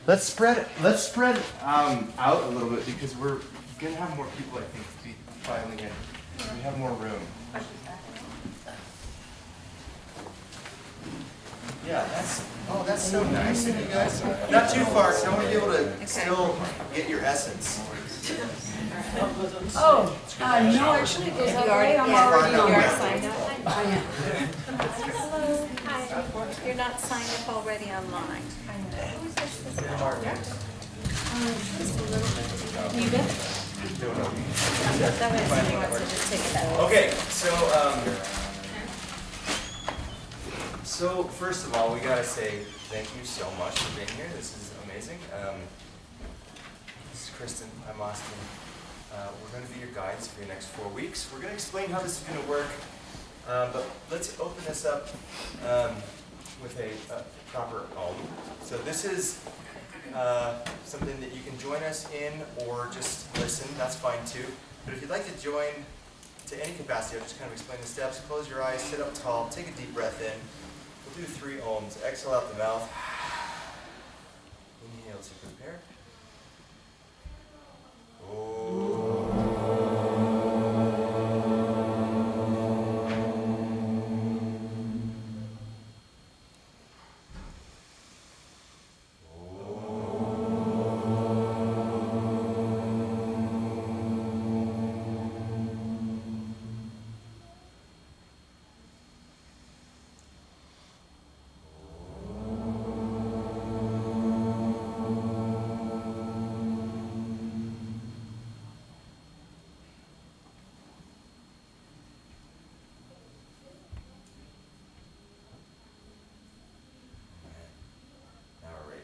Let's spread out a little bit because we're gonna have more people, I think, be filing in. We have more room. Yeah, that's so nice of you guys. Not too far, because I want to be able to still get your essence. Oh, no, actually, it goes all the way. I'm already on there. Signed up. Hello, hi. You're not signed up already online. Who is this? Just a little bit. You bet. That way somebody wants to just take it out. Okay, so first of all, we gotta say thank you so much for being here. This is amazing. This is Kristen. I'm Austin. We're going to be your guides for your next 4 weeks. We're going to explain how this is going to work, but let's open this up with a proper om. So this is something that you can join us in or just listen. That's fine too. But if you'd like to join to any capacity, I'll just kind of explain the steps. Close your eyes, sit up tall, take a deep breath in. We'll do 3 ohms. Exhale out the mouth. Inhale to prepare.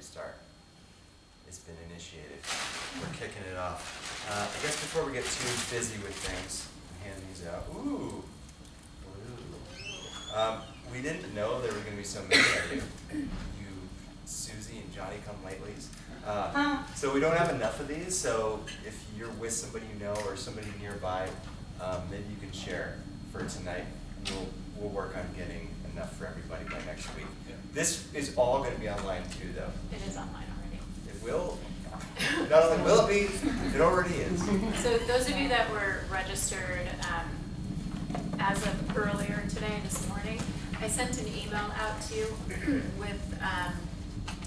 Start. It's been initiated. We're kicking it off. I guess before we get too busy with things, hand these out. Ooh. We didn't know there were going to be so many of you. You Susie and Johnny come latelys. So we don't have enough of these, so if you're with somebody you know or somebody nearby, maybe you can share for tonight. We'll work on getting enough for everybody by next week. This is all going to be online too, though. It is online already. It will. Not only will it be, it already is. So those of you that were registered as of earlier today, this morning, I sent an email out to you with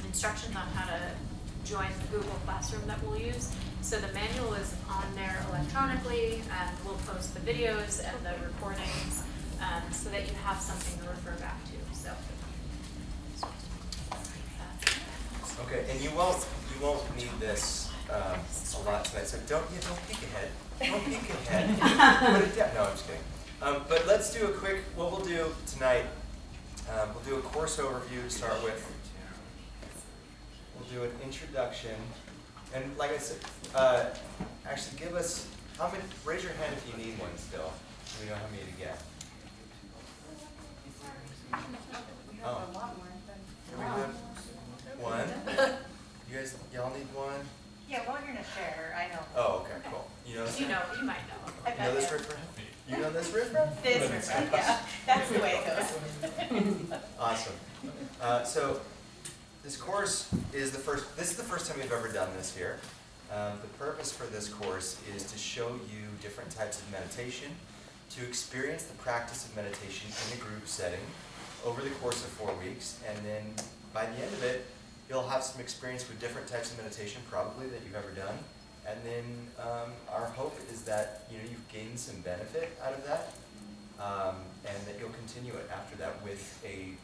instructions on how to join the Google Classroom that we'll use. So the manual is on there electronically, and we'll post the videos and the recordings so that you have something to refer back to. So. Okay, and you won't need this a lot tonight. So don't peek ahead. Don't peek ahead. Put it down. No, I'm just kidding. But let's do a quick. What we'll do tonight. We'll do a course overview to start with. We'll do an introduction, and like I said, actually give us how many. Raise your hand if you need one still. So we know how many to get. Oh. We have one. You guys, y'all need one? Yeah, well, you're gonna share. I know. Oh, okay, cool. You know this? You might know. You know this riff? You know this riff? This is right, yeah. That's the way it goes. Awesome. So this course is this is the first time we've ever done this here. The purpose for this course is to show you different types of meditation, to experience the practice of meditation in a group setting over the course of 4 weeks, and then by the end of it, you'll have some experience with different types of meditation, probably, that you've ever done. And then our hope is that you've gained some benefit out of that, and that you'll continue it after that with the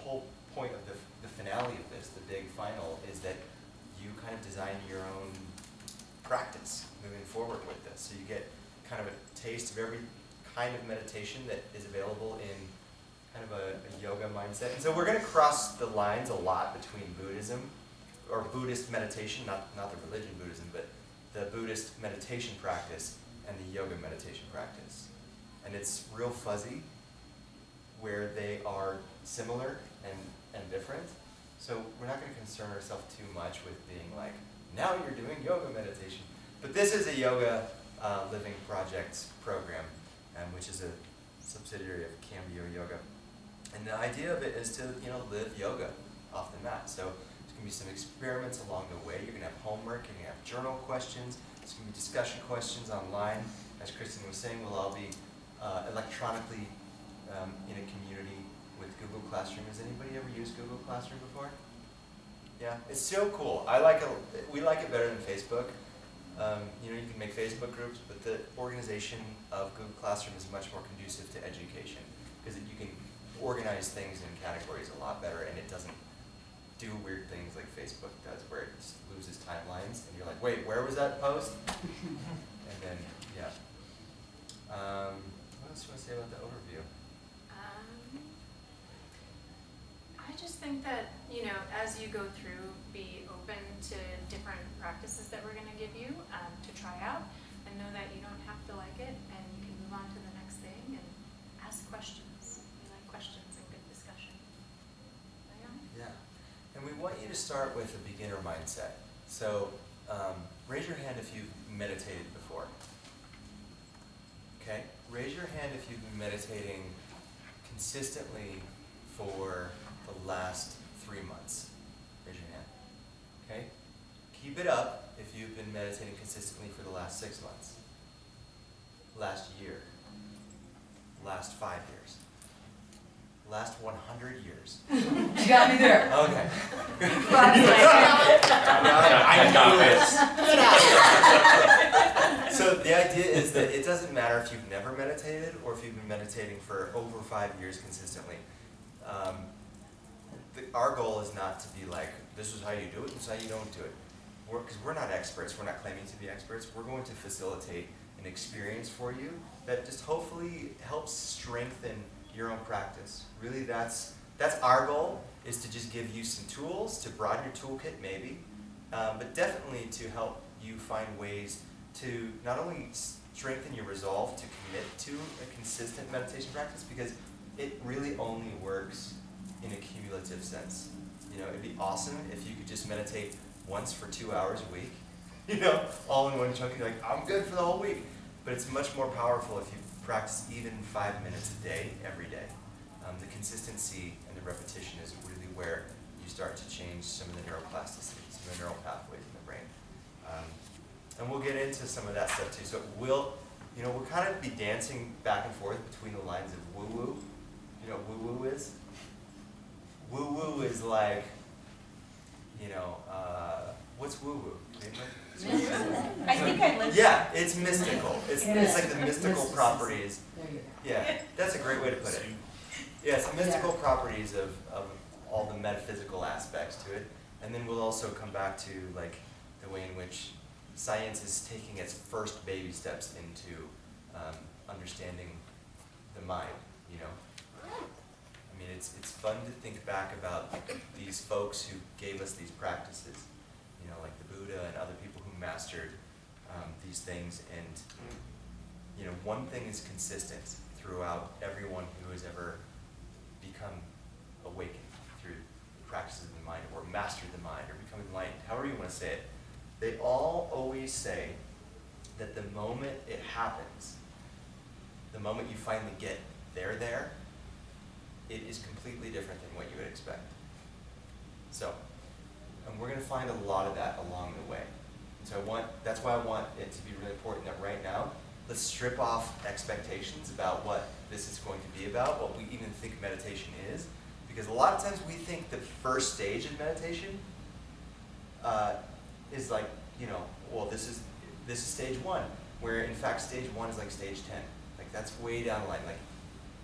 whole point of the finale of this, the big final, is that you kind of design your own practice moving forward with this. So you get kind of a taste of every kind of meditation that is available in kind of a yoga mindset. And so we're going to cross the lines a lot between Buddhism, or Buddhist meditation, not the religion Buddhism, but the Buddhist meditation practice and the yoga meditation practice. And it's real fuzzy where they are similar and different. So we're not going to concern ourselves too much with being like, now you're doing yoga meditation. But this is a yoga living project program, which is a subsidiary of Cambio Yoga. And the idea of it is to live yoga off the mat. So you going to be some experiments along the way. You're going to have homework, you're going to have journal questions, there's going to be discussion questions online. As Kristen was saying, we'll all be electronically in a community with Google Classroom. Has anybody ever used Google Classroom before? Yeah, it's so cool. I like it. We like it better than Facebook. You know, you can make Facebook groups, but the organization of Google Classroom is much more conducive to education because you can organize things in categories a lot better, and it doesn't do weird things like Facebook does, where it just loses timelines, and you're like, wait, where was that post? And then, yeah. What else do you want to say about the overview? I just think that, you know, as you go through, be open to different practices that we're going to give you to try out, and know that you don't have to like it, and you can move on to the next thing and ask questions. We like questions and good discussion. Yeah. And we want you to start with a beginner mindset. So raise your hand if you've meditated before. Okay? Raise your hand if you've been meditating consistently for the last 3 months. Raise your hand. Okay? Keep it up if you've been meditating consistently for the last 6 months. Last year. Last 5 years. Last 100 years. You got me there. Okay. I got this. So the idea is that it doesn't matter if you've never meditated or if you've been meditating for over 5 years consistently. Our goal is not to be like, this is how you do it, this is how you don't do it. Because we're not experts, we're not claiming to be experts. We're going to facilitate an experience for you that just hopefully helps strengthen your own practice. Really, that's our goal, is to just give you some tools to broaden your toolkit maybe, but definitely to help you find ways to not only strengthen your resolve to commit to a consistent meditation practice, because it really only works in a cumulative sense. You know, it'd be awesome if you could just meditate once for 2 hours a week, you know, all in one chunk. You're like, I'm good for the whole week. But it's much more powerful if you practice even 5 minutes a day, every day. The consistency and the repetition is really where you start to change some of the neuroplasticity, some of the neural pathways in the brain. And we'll get into some of that stuff too. So we'll kind of be dancing back and forth between the lines of woo-woo. You know what woo-woo is? Woo-woo is like, you know, what's woo-woo? I think I lived. Yeah, it's mystical. It's like the mystical properties. Yeah, that's a great way to put it. Yeah, it's the mystical properties of all the metaphysical aspects to it. And then we'll also come back to like the way in which science is taking its first baby steps into understanding the mind, you know. I mean, it's fun to think back about these folks who gave us these practices, you know, like the Buddha and other people who mastered these things. And, you know, one thing is consistent throughout everyone who has ever become awakened through the practices of the mind, or mastered the mind, or become enlightened, however you want to say it. They all always say that the moment it happens, the moment you finally get there, it is completely different than what you would expect. So, and we're going to find a lot of that along the way. And so that's why I want it to be really important that right now, let's strip off expectations about what this is going to be about, what we even think meditation is. Because a lot of times we think the first stage of meditation is like, you know, well, this is stage 1, where in fact stage 1 is like stage 10. Like that's way down the line. Like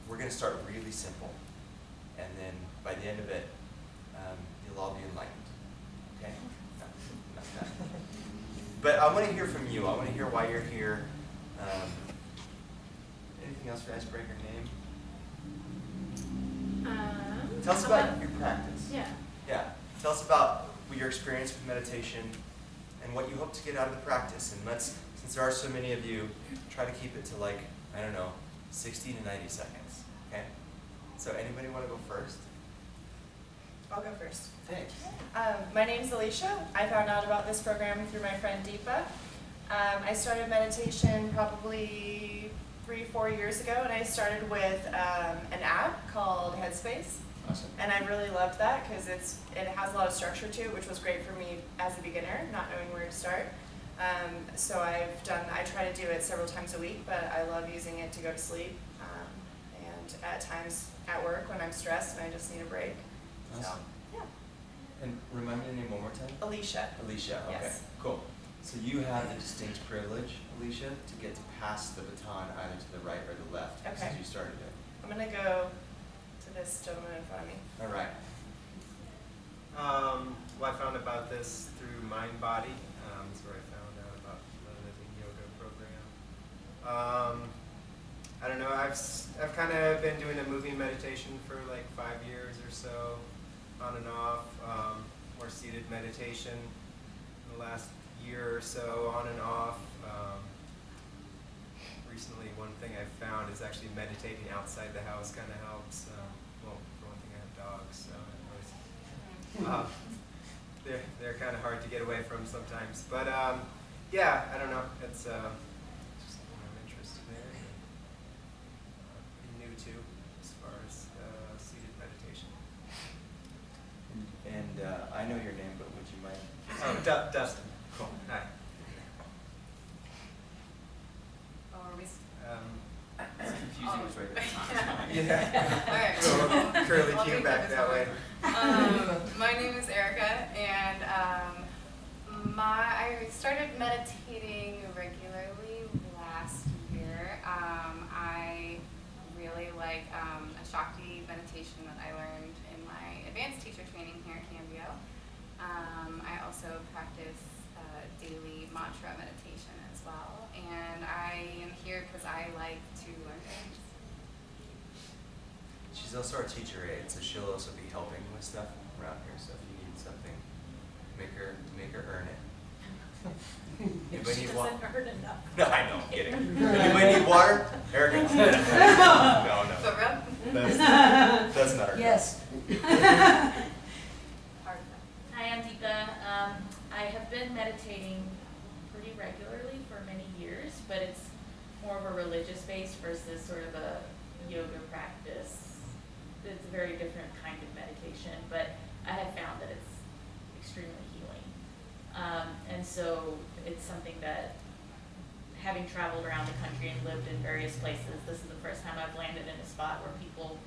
we're going to start really simple, and then by the end of it, you'll all be enlightened. Okay? No, not that. But I want to hear from you. I want to hear why you're here. Anything else for icebreaker name? Tell us about your practice. Yeah. Yeah. Tell us about your experience with meditation and what you hope to get out of the practice. And let's, since there are so many of you, try to keep it to like, I don't know, 60 to 90 seconds. Okay? So anybody want to go first? I'll go first. Thanks. My name's Alicia. I found out about this program through my friend Deepa. I started meditation probably 3-4 years ago, and I started with an app called Headspace. Awesome. And I really loved that because it has a lot of structure to it, which was great for me as a beginner, not knowing where to start. So I try to do it several times a week, but I love using it to go to sleep, and at times at work when I'm stressed and I just need a break. So, Awesome. yeah. And remind me your name one more time? Alicia. Alicia, okay, Yes. cool. So you have the distinct privilege, Alicia, to get to pass the baton either to the right or the left, Okay. since you started it. I'm going to go to this gentleman in front of me. All right. Well, I found about this through Mind Body. That's where I found out about the yoga program. I don't know. I've kind of been doing a moving meditation for like 5 years or so, on and off. More seated meditation in the last year or so, on and off. Recently, one thing I've found is actually meditating outside the house kind of helps. Well, for one thing, I have dogs, so it always, they're kind of hard to get away from sometimes. But yeah, I don't know. It's just something I'm interested in. Pretty new too, as far as seated meditation. And I know your name, but would you mind? Oh, Dustin. Cool. Hi. It's confusing which way the baton's going. Yeah. Alright. Little curly I'll cue take back this that one. way. My name is Erica, and I started meditating regularly last year. I really like a Shakti meditation that I learned in my advanced teacher training here at Cambio. I also practice daily mantra meditation as well, and I am here because I like to learn things. She's also our teacher aide, so she'll also be helping with stuff around here. So if you need something, make her earn it. Anybody She need water? doesn't earn enough. No, I know, I'm kidding. Anybody need water? Erica? No, Foot no. rub? That's not her. Yes. Hard enough. Hi, I'm Deepa. I have been meditating pretty regularly for many years, but it's more of a religious base versus sort of a yoga practice. It's a very different kind of meditation, but I have found that it's extremely healing. And so it's something that, having traveled around the country and lived in various places, this is the first time I've landed in a spot where people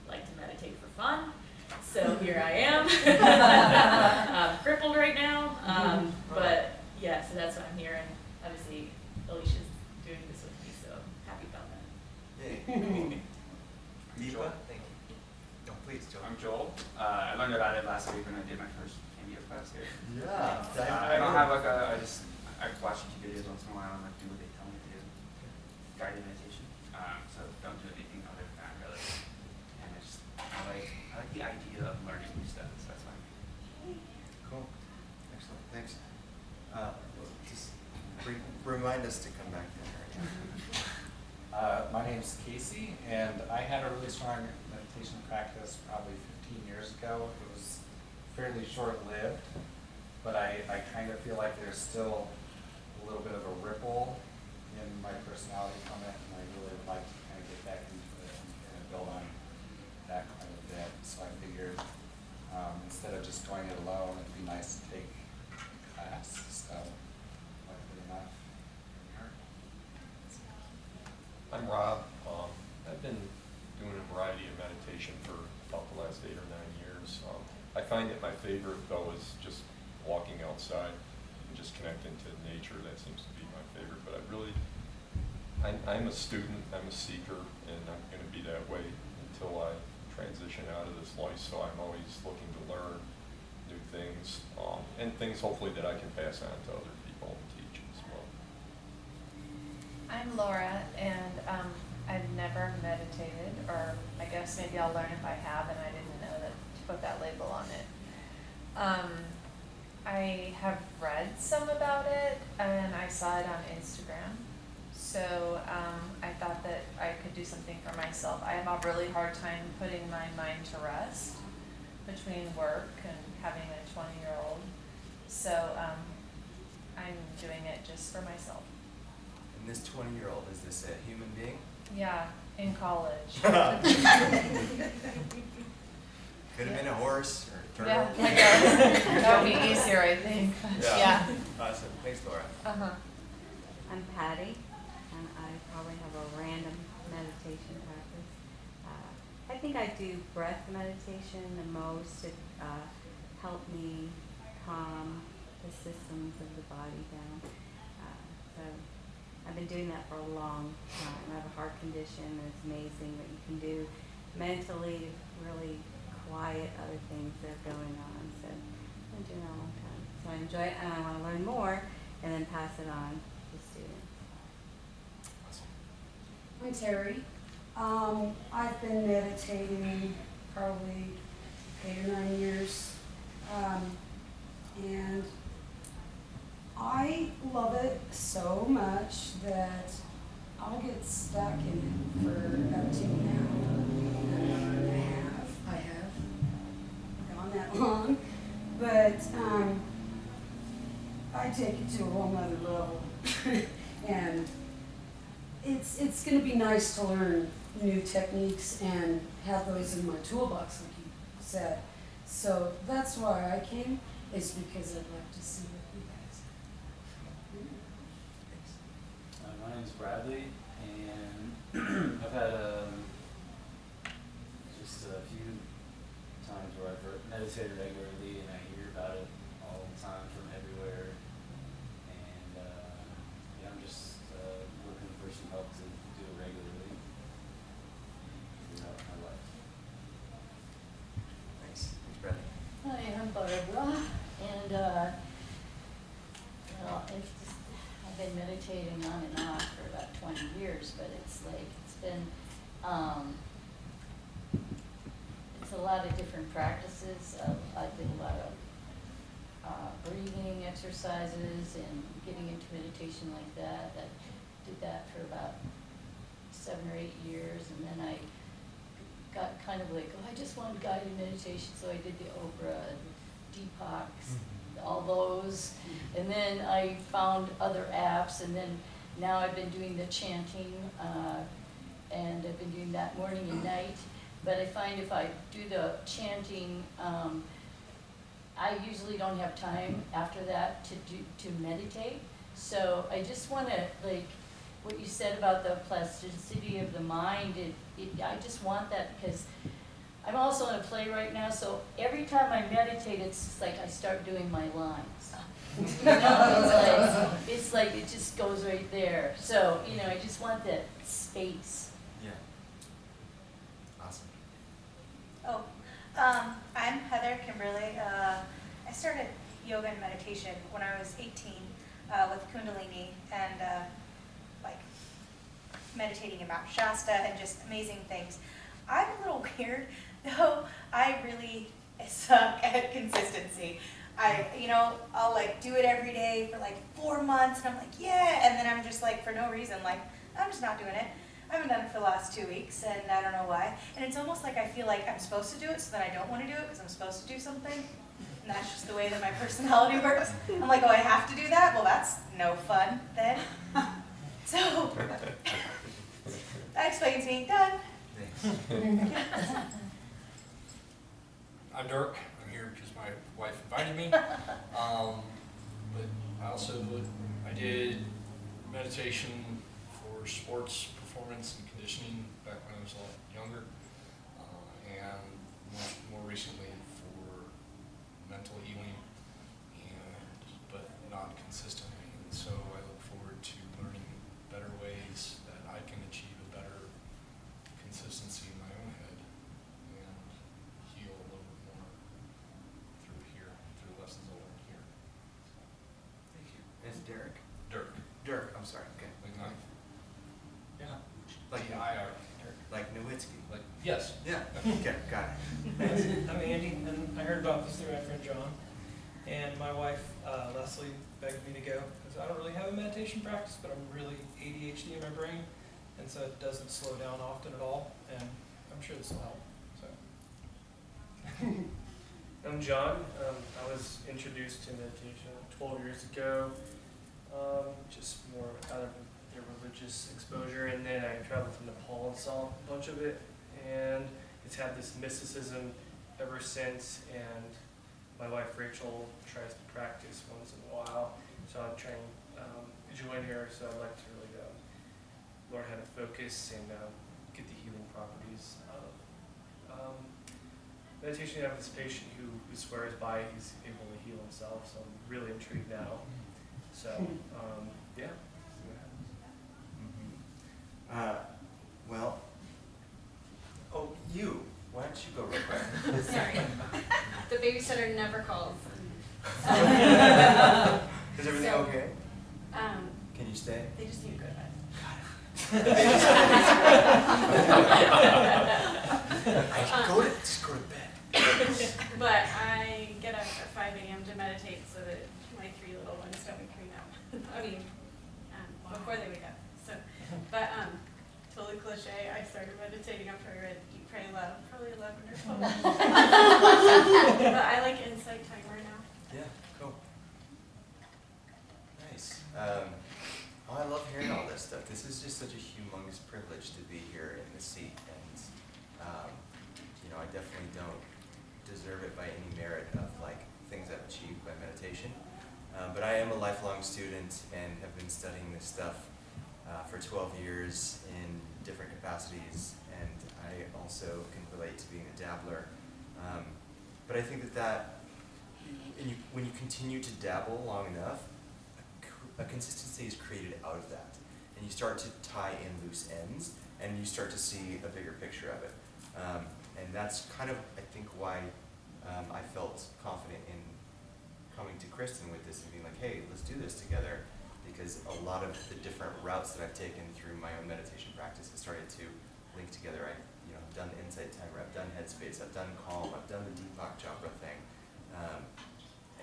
like to meditate for fun. So here I am. I'm crippled right now, but yeah, so that's why I'm here, and obviously Alicia's doing this with me, so happy about that. Yay. Deepa? Thank you. No, please, Joel. I'm Joel. I learned about it last week when I did my first Cambio class here. Yeah. I don't have like I watch YouTube videos once in a while and like do what they tell me to do. Guided meditation. So don't do anything other than that really. And I like the idea of learning new stuff, so that's why I'm here. Cool. Excellent. Thanks. Just remind us to come back there. My name's Casey, and I had a really strong meditation practice probably 15 years ago. It was fairly short-lived, but I kind of feel like there's still a little bit of a ripple in my personality from it, and I really would like to kind of get back into it and build on that quite a bit. So I figured instead of just going it alone, it'd be nice to take a class. So luckily enough, here we are. I'm Rob. I've been doing a variety of meditation for about the last 8 or 9 years. I find that my favorite, though, is just walking outside and just connecting to nature. That seems to be my favorite. But I'm a student, I'm a seeker, and I'm going to be that way until I transition out of this life. So I'm always looking to learn new things, and things hopefully that I can pass on to other people and teach as well. I'm Laura, and I've never meditated, or I guess maybe I'll learn if I have, and I didn't know that to put that label on it. I have read some about it, and I saw it on Instagram. So I thought that I could do something for myself. I have a really hard time putting my mind to rest between work and having a 20-year-old. So I'm doing it just for myself. And this 20-year-old, is this a human being? Yeah, in college. Could have been a horse or a turtle. Yeah, that would be easier, I think. Yeah. Awesome. Thanks, Laura. Uh-huh. I'm Patty, and I probably have a random meditation practice. I think I do breath meditation the most. It helped me calm the systems of the body down. So I've been doing that for a long time. I have a heart condition, and it's amazing what you can do mentally to really quiet other things that are going on. So I've been doing it a long time. So I enjoy it, and I want to learn more and then pass it on to students. I'm Terry. I've been meditating probably 8 or 9 years, and I love it so much that I'll get stuck in it for up to an hour. I have gone that long, but I take it to a whole nother level, and it's going to be nice to learn new techniques and have those in my toolbox, like you said. So that's why I came, is because I'd like to see what you guys have. My name's Bradley, and I've had just a few times where I've meditated regularly, and I hear about it all the time from everywhere. And yeah, I'm just looking for some help to do it regularly throughout my life. Thanks. Thanks, Bradley. Hi, I'm Barbara, and well, it's just, I've been meditating on and off for about 20 years, but it's like, it's been, it's a lot of different practices. I did a lot of breathing exercises and getting into meditation like that. I did that for about 7 or 8 years, and then I got kind of like, oh, I just wanted guided meditation, so I did the Oprah, Deepak, all those, and then I found other apps, and then now I've been doing the chanting, and I've been doing that morning and night. But I find if I do the chanting, I usually don't have time after that to meditate. So I just want to, like what you said about the plasticity of the mind, I just want that, because I'm also in a play right now, so every time I meditate, it's just like I start doing my lines. You know, it's like it just goes right there. So, you know, I just want that space. Yeah. Awesome. Oh, I'm Heather Kimberly. I started yoga and meditation when I was 18 with Kundalini and like meditating in Mount Shasta and just amazing things. I'm a little weird though. I really suck at consistency. I'll like do it every day for like 4 months and I'm like, yeah, and then I'm just like, for no reason, like, I'm just not doing it. I haven't done it for the last 2 weeks and I don't know why. And it's almost like I feel like I'm supposed to do it, so then I don't want to do it because I'm supposed to do something. And that's just the way that my personality works. I'm like, oh, I have to do that? Well, that's no fun then. So, that explains me. Done. Thanks. I'm Dirk. I'm here because my wife invited me. But I did meditation for sports performance and conditioning back when I was a lot younger, and more recently for mental healing, but not consistently. And so I look forward to learning better ways that I can achieve a better consistency in my own head and heal a little bit more through lessons I learned here. Thank you. Is Derek? Dirk. Dirk, I'm sorry. Okay. Like knife? Yeah. Like D-I-R. Like Nowitzki. Like, yes. Yeah. Okay, got it. I'm Andy, and I heard about this through my friend John. And my wife, Leslie, begged me to go, because I don't really have a meditation practice, but I'm really ADHD in my brain, and so it doesn't slow down often at all, and I'm sure this will help. So. I'm John. I was introduced to meditation 12 years ago, just more out of the religious exposure, and then I traveled to Nepal and saw a bunch of it, and it's had this mysticism ever since, and my wife Rachel tries to practice once in a while, so I'm trying to join her, so I'd like to really learn how to focus and get the healing properties out of meditation. I have this patient who swears by he's able to heal himself, so I'm really intrigued now. So, yeah, see what happens. Well, oh, you. Why don't you go real quick? Sorry. The babysitter never calls. Is everything So, okay? Can you stay? They just need to go to bed. Just go to bed. But I get up at 5 a.m. to meditate so that my 3 little ones don't wake me up. I mean, before they wake up. So, but totally cliche. I started meditating after I read Eat, Pray, Love, probably 11 or 12. But I like insight timer now. Yeah, cool. Nice. Oh, I love hearing all this stuff. This is just such a humongous privilege to be here in this seat, and you know, I definitely don't deserve it by any merit of like things I've achieved by meditation. But I am a lifelong student and have been studying this stuff for 12 years in different capacities, and I also can relate to being a dabbler. But I think that when you continue to dabble long enough, a consistency is created out of that, and you start to tie in loose ends, and you start to see a bigger picture of it. And that's kind of, I think, why I felt confident in coming to Kristen with this and being like, hey, let's do this together, because a lot of the different routes that I've taken through my own meditation practice have started to link together. I've done Insight Timer, I've done Headspace, I've done Calm, I've done the Deepak Chopra thing.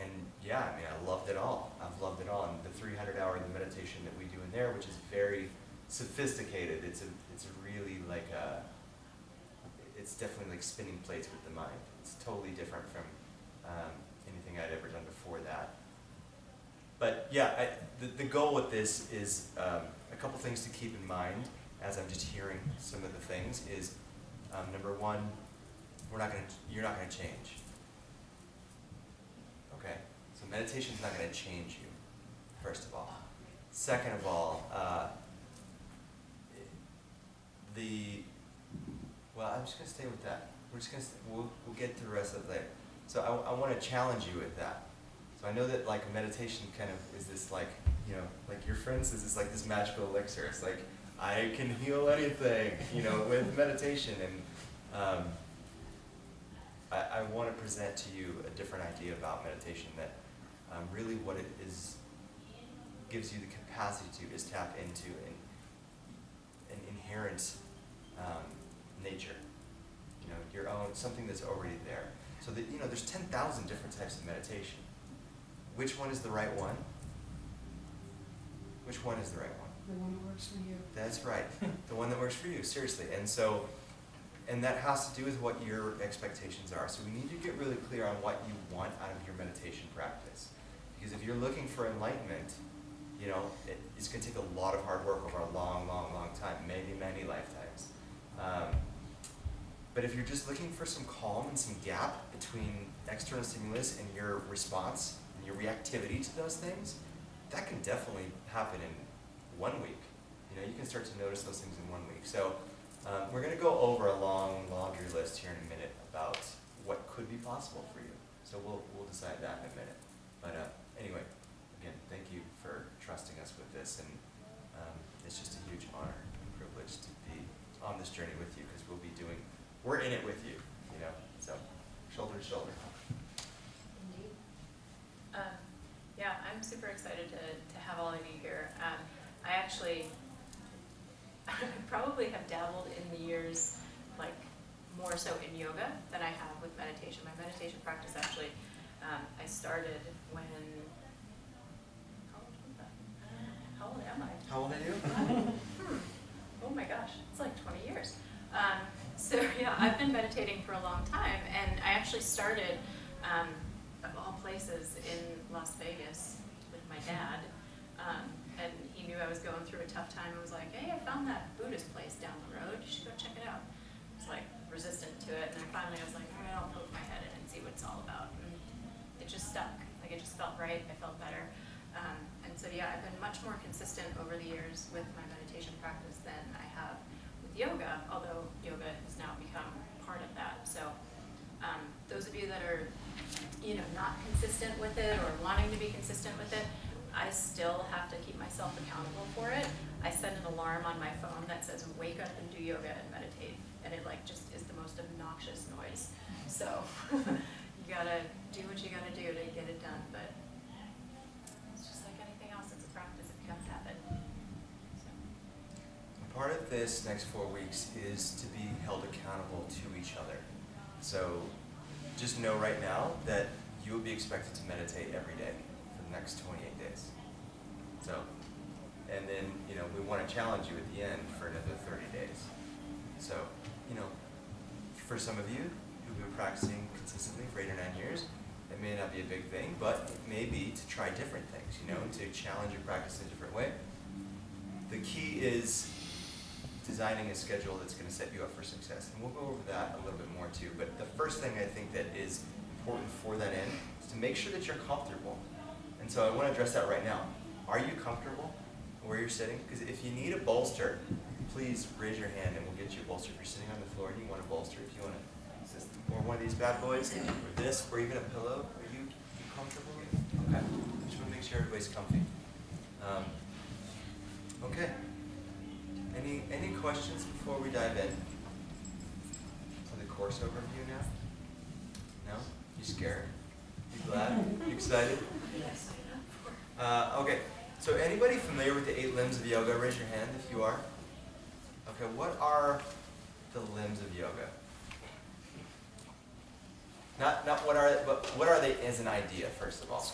And yeah, I mean, I loved it all. I've loved it all. And the 300 hour of the meditation that we do in there, which is very sophisticated, it's really like it's definitely like spinning plates with the mind. It's totally different from anything I'd ever done before that. But yeah, the goal with this is a couple things to keep in mind as I'm just hearing some of the things is, number one, you're not gonna change. Okay, so meditation's not gonna change you, first of all. Second of all, well, I'm just gonna stay with that. We'll get to the rest of it later. So I want to challenge you with that. So I know that like meditation kind of is this like, like your friend says, it's like this magical elixir. It's like, I can heal anything, with meditation. And I want to present to you a different idea about meditation that really what it is gives you the capacity to is tap into an inherent nature, your own, something that's already there. So that, there's 10,000 different types of meditation. Which one is the right one? Which one is the right one? The one that works for you. That's right. The one that works for you, seriously. And that has to do with what your expectations are. So we need to get really clear on what you want out of your meditation practice. Because if you're looking for enlightenment, it's going to take a lot of hard work over a long, long, long time, maybe many lifetimes. But if you're just looking for some calm and some gap between external stimulus and your response and your reactivity to those things, that can definitely happen in 1 week. You can start to notice those things in 1 week. So we're going to go over a long laundry list here in a minute about what could be possible for you. So we'll decide that in a minute. But anyway, again, thank you for trusting us with this, and it's just a huge honor and privilege to be on this journey with you, because we're in it with you, so shoulder to shoulder. Indeed. Yeah, I'm super excited to have all of you here. I actually probably have dabbled in the years, like more so in yoga than I have with meditation. My meditation practice actually, I started when, how old am I? How old are you? Oh my gosh, it's like 20 years. So yeah, I've been meditating for a long time, and I actually started, of all places, in Las Vegas with my dad. And he knew I was going through a tough time and was like, hey, I found that Buddhist place down the road. You should go check it out. I was like, resistant to it, and then finally I was like, all right, I'll poke my head in and see what it's all about. And it just stuck. Like, it just felt right. I felt better. And so yeah, I've been much more consistent over the years with my meditation practice than I have with yoga, although yoga has now become part of that. So those of you that are, you know, not consistent with it or wanting to be consistent with it, I still have to keep myself accountable for it. I set an alarm on my phone that says wake up and do yoga and meditate, and it like just is the most obnoxious noise. So you gotta do what you gotta do to get it done, but it's just like anything else, it's a practice, it becomes habit. So. Part of this next 4 weeks is to be held accountable to each other. So just know right now that you will be expected to meditate every day for the next 28 days. So, and then, you know, we want to challenge you at the end for another 30 days. So, you know, for some of you who've been practicing consistently for 8 or 9 years, it may not be a big thing, but it may be to try different things, you know, to challenge your practice in a different way. The key is designing a schedule that's going to set you up for success. And we'll go over that a little bit more too. But the first thing I think that is important for that end is to make sure that you're comfortable. And so I want to address that right now. Are you comfortable where you're sitting? Because if you need a bolster, please raise your hand and we'll get you a bolster. If you're sitting on the floor and you want a bolster, if you want to, or one of these bad boys, or this, or even a pillow, are you comfortable? Okay. Just want to make sure everybody's comfy. Okay. Any questions before we dive in to the course overview now? No? You scared? You glad? You excited? Yes. Okay. So anybody familiar with the 8 limbs of yoga? Raise your hand if you are. Okay. What are the limbs of yoga? Not what are, but what are they as an idea, first of all?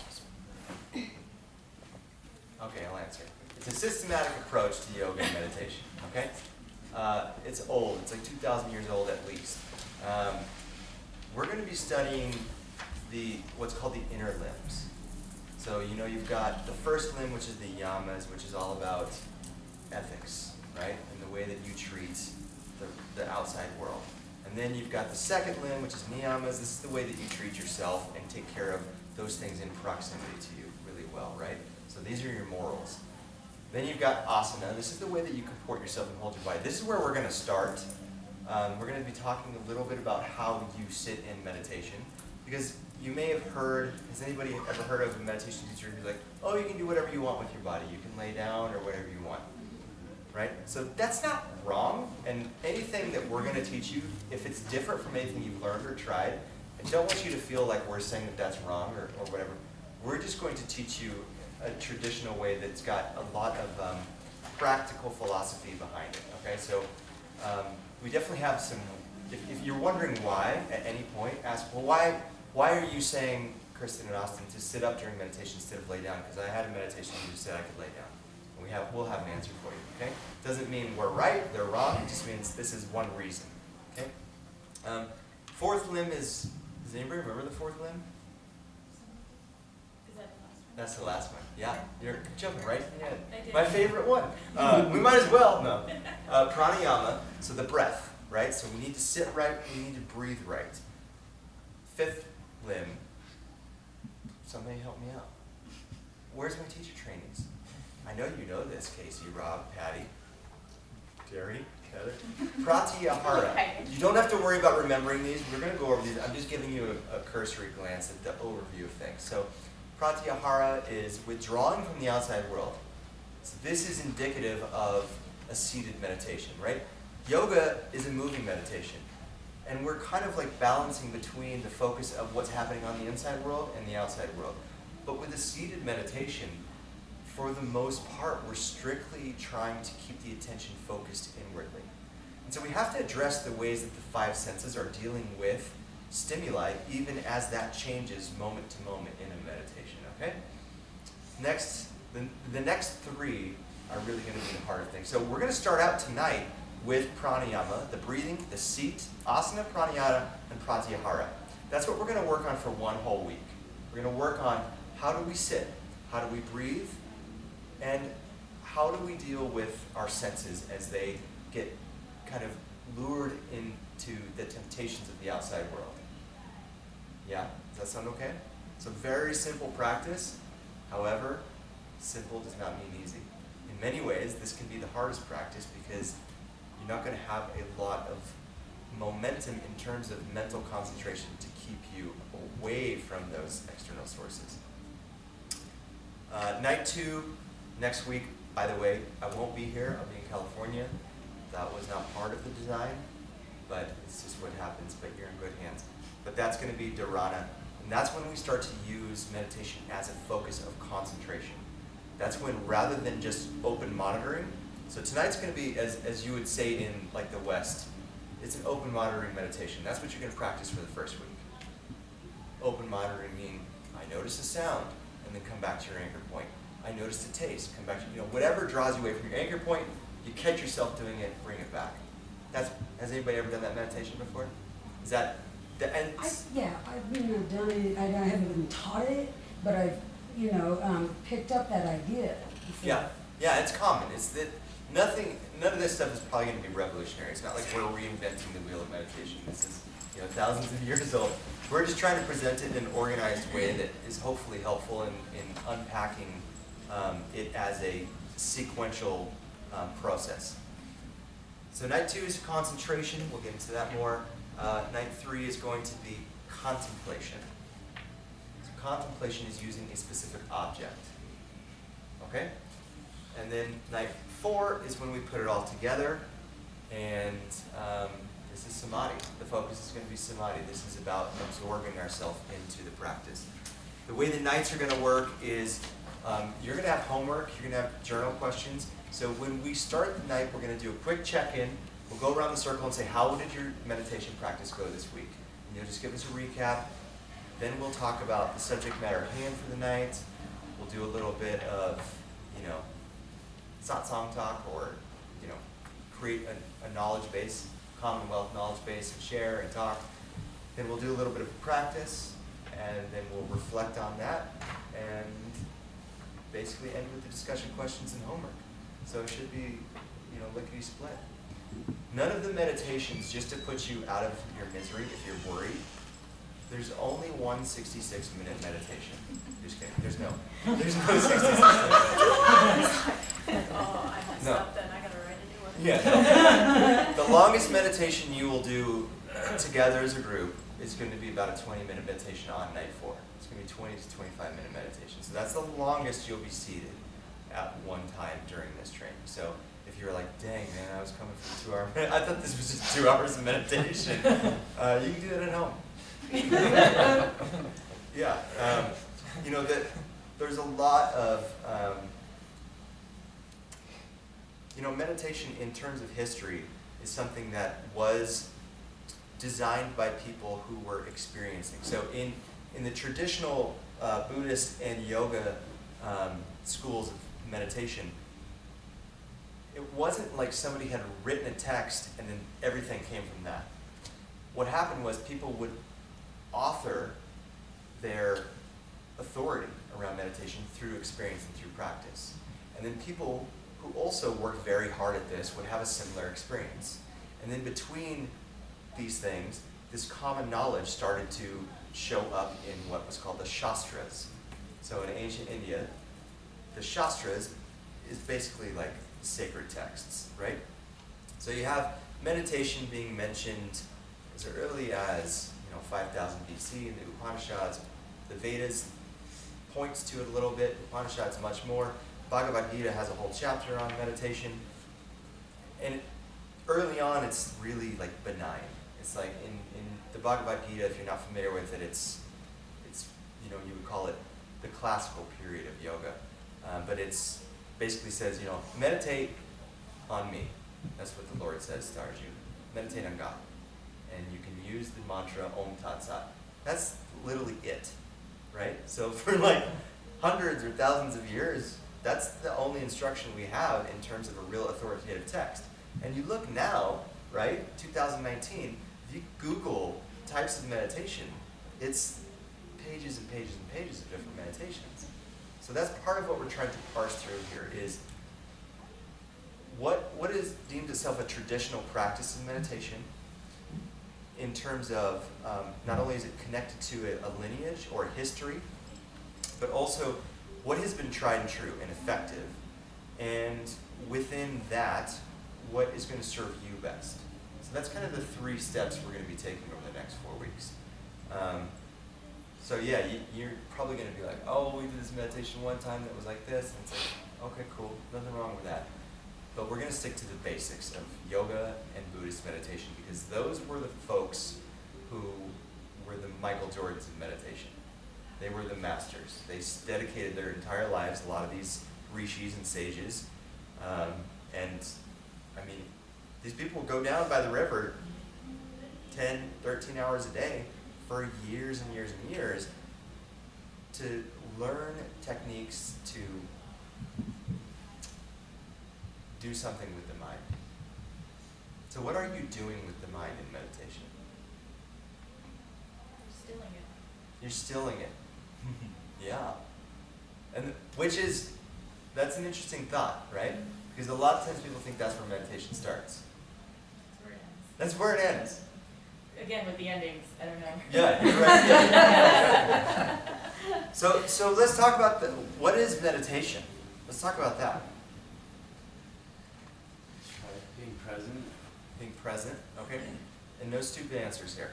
Okay, I'll answer. It's a systematic approach to yoga and meditation, okay? It's old. It's like 2,000 years old at least. We're going to be studying what's called the inner limbs. So, you know, you've got the first limb, which is the yamas, which is all about ethics, right? And the way that you treat the outside world. And then you've got the second limb, which is niyamas. This is the way that you treat yourself and take care of those things in proximity to you really well, right? So these are your morals. Then you've got asana. This is the way that you comport yourself and hold your body. This is where we're going to start. We're going to be talking a little bit about how you sit in meditation. Because you may have heard, has anybody ever heard of a meditation teacher who's like, oh, you can do whatever you want with your body. You can lay down or whatever you want. Right? So that's not wrong. And anything that we're going to teach you, if it's different from anything you've learned or tried, I don't want you to feel like we're saying that that's wrong or whatever. We're just going to teach you a traditional way that's got a lot of practical philosophy behind it. Okay, so we definitely have some. If you're wondering why at any point, ask, well, why are you saying, Kristen and Austin, to sit up during meditation instead of lay down? Because I had a meditation and you just said I could lay down. And we'll have an answer for you. Okay, doesn't mean we're right, they're wrong. It just means this is one reason. Okay. Fourth limb is. Does anybody remember the fourth limb? That's the last one. Yeah, you're jumping right ahead. My favorite one. We might as well. No. Pranayama, so the breath, right? So we need to sit right, we need to breathe right. Fifth limb. Somebody help me out. Where's my teacher trainings? I know you know this, Casey, Rob, Patty, Jerry, Heather. Pratyahara. You don't have to worry about remembering these. We're going to go over these. I'm just giving you a cursory glance at the overview of things. So Pratyahara is withdrawing from the outside world. So this is indicative of a seated meditation, right? Yoga is a moving meditation. And we're kind of like balancing between the focus of what's happening on the inside world and the outside world. But with a seated meditation, for the most part, we're strictly trying to keep the attention focused inwardly. And so we have to address the ways that the 5 senses are dealing with stimuli, even as that changes moment to moment in a meditation, okay? Next, the next 3 are really going to be the harder things. So we're going to start out tonight with pranayama, the breathing, the seat, asana, pranayama, and pratyahara. That's what we're going to work on for one whole week. We're going to work on how do we sit, how do we breathe, and how do we deal with our senses as they get kind of lured into the temptations of the outside world. Yeah? Does that sound okay? So very simple practice. However, simple does not mean easy. In many ways, this can be the hardest practice because you're not going to have a lot of momentum in terms of mental concentration to keep you away from those external sources. Night 2, next week, by the way, I won't be here. I'll be in California. That was not part of the design, but it's just what happens, but you're in good hands. But that's going to be Dharana, and that's when we start to use meditation as a focus of concentration. That's when, rather than just open monitoring, so tonight's going to be, as you would say in like the West, it's an open monitoring meditation. That's what you're going to practice for the first week. Open monitoring meaning, I notice a sound, and then come back to your anchor point. I noticed a taste, come back to, whatever draws you away from your anchor point, you catch yourself doing it, bring it back. Has anybody ever done that meditation before? Is that the end? Yeah, I've done it. I haven't been taught it, but I've picked up that idea. Yeah, it's common. It's that none of this stuff is probably going to be revolutionary. It's not like we're reinventing the wheel of meditation. This is thousands of years old. We're just trying to present it in an organized way that is hopefully helpful in unpacking it as a sequential process. So night 2 is concentration. We'll get into that more. Night 3 is going to be contemplation. So contemplation is using a specific object. Okay? And then night 4 is when we put it all together, and this is samadhi. The focus is going to be samadhi. This is about absorbing ourselves into the practice. The way the nights are going to work is you're going to have homework, you're going to have journal questions. So when we start the night, we're going to do a quick check-in. We'll go around the circle and say, how did your meditation practice go this week? And you'll just give us a recap. Then we'll talk about the subject matter at hand for the night. We'll do a little bit of, satsang talk, or, create a knowledge base, Commonwealth knowledge base, and share and talk. Then we'll do a little bit of practice, and then we'll reflect on that, and basically end with the discussion questions and homework. So it should be, lickety split. None of the meditations, just to put you out of your misery if you're worried, there's only one 66-minute meditation. Just kidding. There's no 66 minutes. Oh, I messed up then. I gotta write a new one. Yeah. The longest meditation you will do together as a group is going to be about a 20-minute meditation on night 4. It's going to be 20 to 25-minute meditation. So that's the longest you'll be seated at one time during this training. So if you're like, dang man, I was coming for 2 hours, I thought this was just 2 hours of meditation. You can do that at home. Yeah, there's a lot of, meditation in terms of history is something that was designed by people who were experiencing. So in the traditional Buddhist and yoga schools of meditation, it wasn't like somebody had written a text and then everything came from that. What happened was people would author their authority around meditation through experience and through practice. And then people who also worked very hard at this would have a similar experience. And then between these things, this common knowledge started to show up in what was called the Shastras. So in ancient India, the Shastras is basically like sacred texts, right? So you have meditation being mentioned as early as 5000 BC in the Upanishads. The Vedas points to it a little bit. Upanishads much more. Bhagavad Gita has a whole chapter on meditation. And early on, it's really like benign. It's like in the Bhagavad Gita, if you're not familiar with it, it's you would call it the classical period of yoga. But it's basically says, meditate on me. That's what the Lord says to Arjuna. Meditate on God. And you can use the mantra Om Tat Sat. That's literally it, right? So for like hundreds or thousands of years, that's the only instruction we have in terms of a real authoritative text. And you look now, right, 2019, if you Google types of meditation, it's pages and pages and pages of different meditations. So that's part of what we're trying to parse through here is what is deemed itself a traditional practice in meditation in terms of not only is it connected to a lineage or a history, but also what has been tried and true and effective, and within that, what is going to serve you best. So that's kind of the 3 steps we're going to be taking over the next 4 weeks. So yeah, you're probably going to be like, oh, we did this meditation one time that was like this, and it's like, okay, cool, nothing wrong with that. But we're going to stick to the basics of yoga and Buddhist meditation, because those were the folks who were the Michael Jordans of meditation. They were the masters. They dedicated their entire lives, a lot of these rishis and sages, and I mean, these people go down by the river 10, 13 hours a day for years and years and years to learn techniques to do something with the mind. So what are you doing with the mind in meditation? You're stilling it. You're stilling it. Yeah. And that's an interesting thought, right? Because a lot of times people think that's where meditation starts. That's where it ends. That's where it ends. Again, with the endings, I don't know. Yeah, you're right. Yeah. So let's talk about what is meditation? Let's talk about that. Being present. Being present, okay. And no stupid answers here.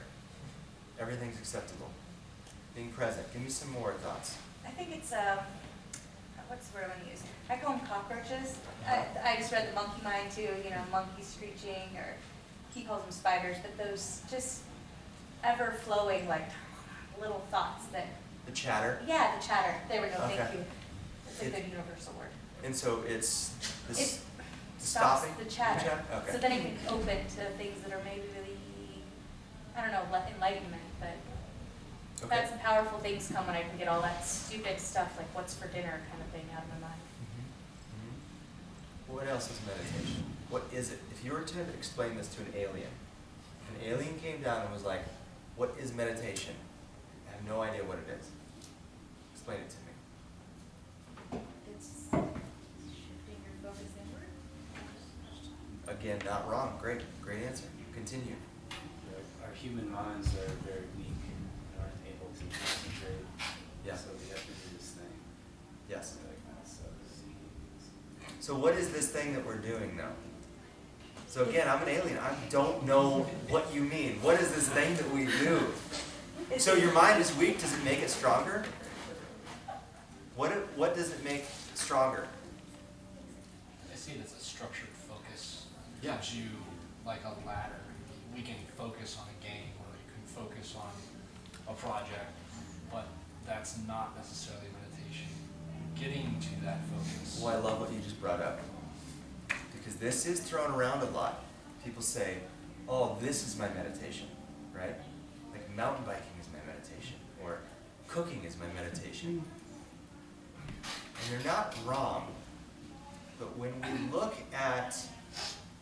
Everything's acceptable. Being present. Give me some more thoughts. I think it's, what's the word I'm going to use? I call them cockroaches. I just read The Monkey Mind too, you know, monkeys screeching, or he calls them spiders, but those just ever-flowing, like, little thoughts that... The chatter? Yeah, the chatter. There we go, Okay. thank you. It's a good universal word. And so it's this It stops stopping the chatter. Okay. So then it can open to things that are maybe really, I don't know, enlightenment, but Okay. that's the powerful things come when I can get all that stupid stuff, like what's for dinner kind of thing, out of my mind. What else is meditation? What is it? If you were to explain this to an alien, if an alien came down and was like, what is meditation? I have no idea what it is. Explain it to me. It's shifting your focus inward. Again, not wrong. Great answer. Continue. Our human minds are very weak and aren't able to concentrate. Yeah. So we have to do this thing. Yes. So what is this thing that we're doing now? So again, I'm an alien. I don't know what you mean. What is this thing that we do? So your mind is weak. Does it make it stronger? What does it make stronger? I see it as a structured focus. It Yeah. gives you like a ladder. We can focus on a game, or you can focus on a project, but that's not necessarily meditation. Getting to that focus. Well, I love what you just brought up. Because this is thrown around a lot. People say, oh, this is my meditation, right? Like mountain biking is my meditation, or cooking is my meditation. And they're not wrong, but when we look at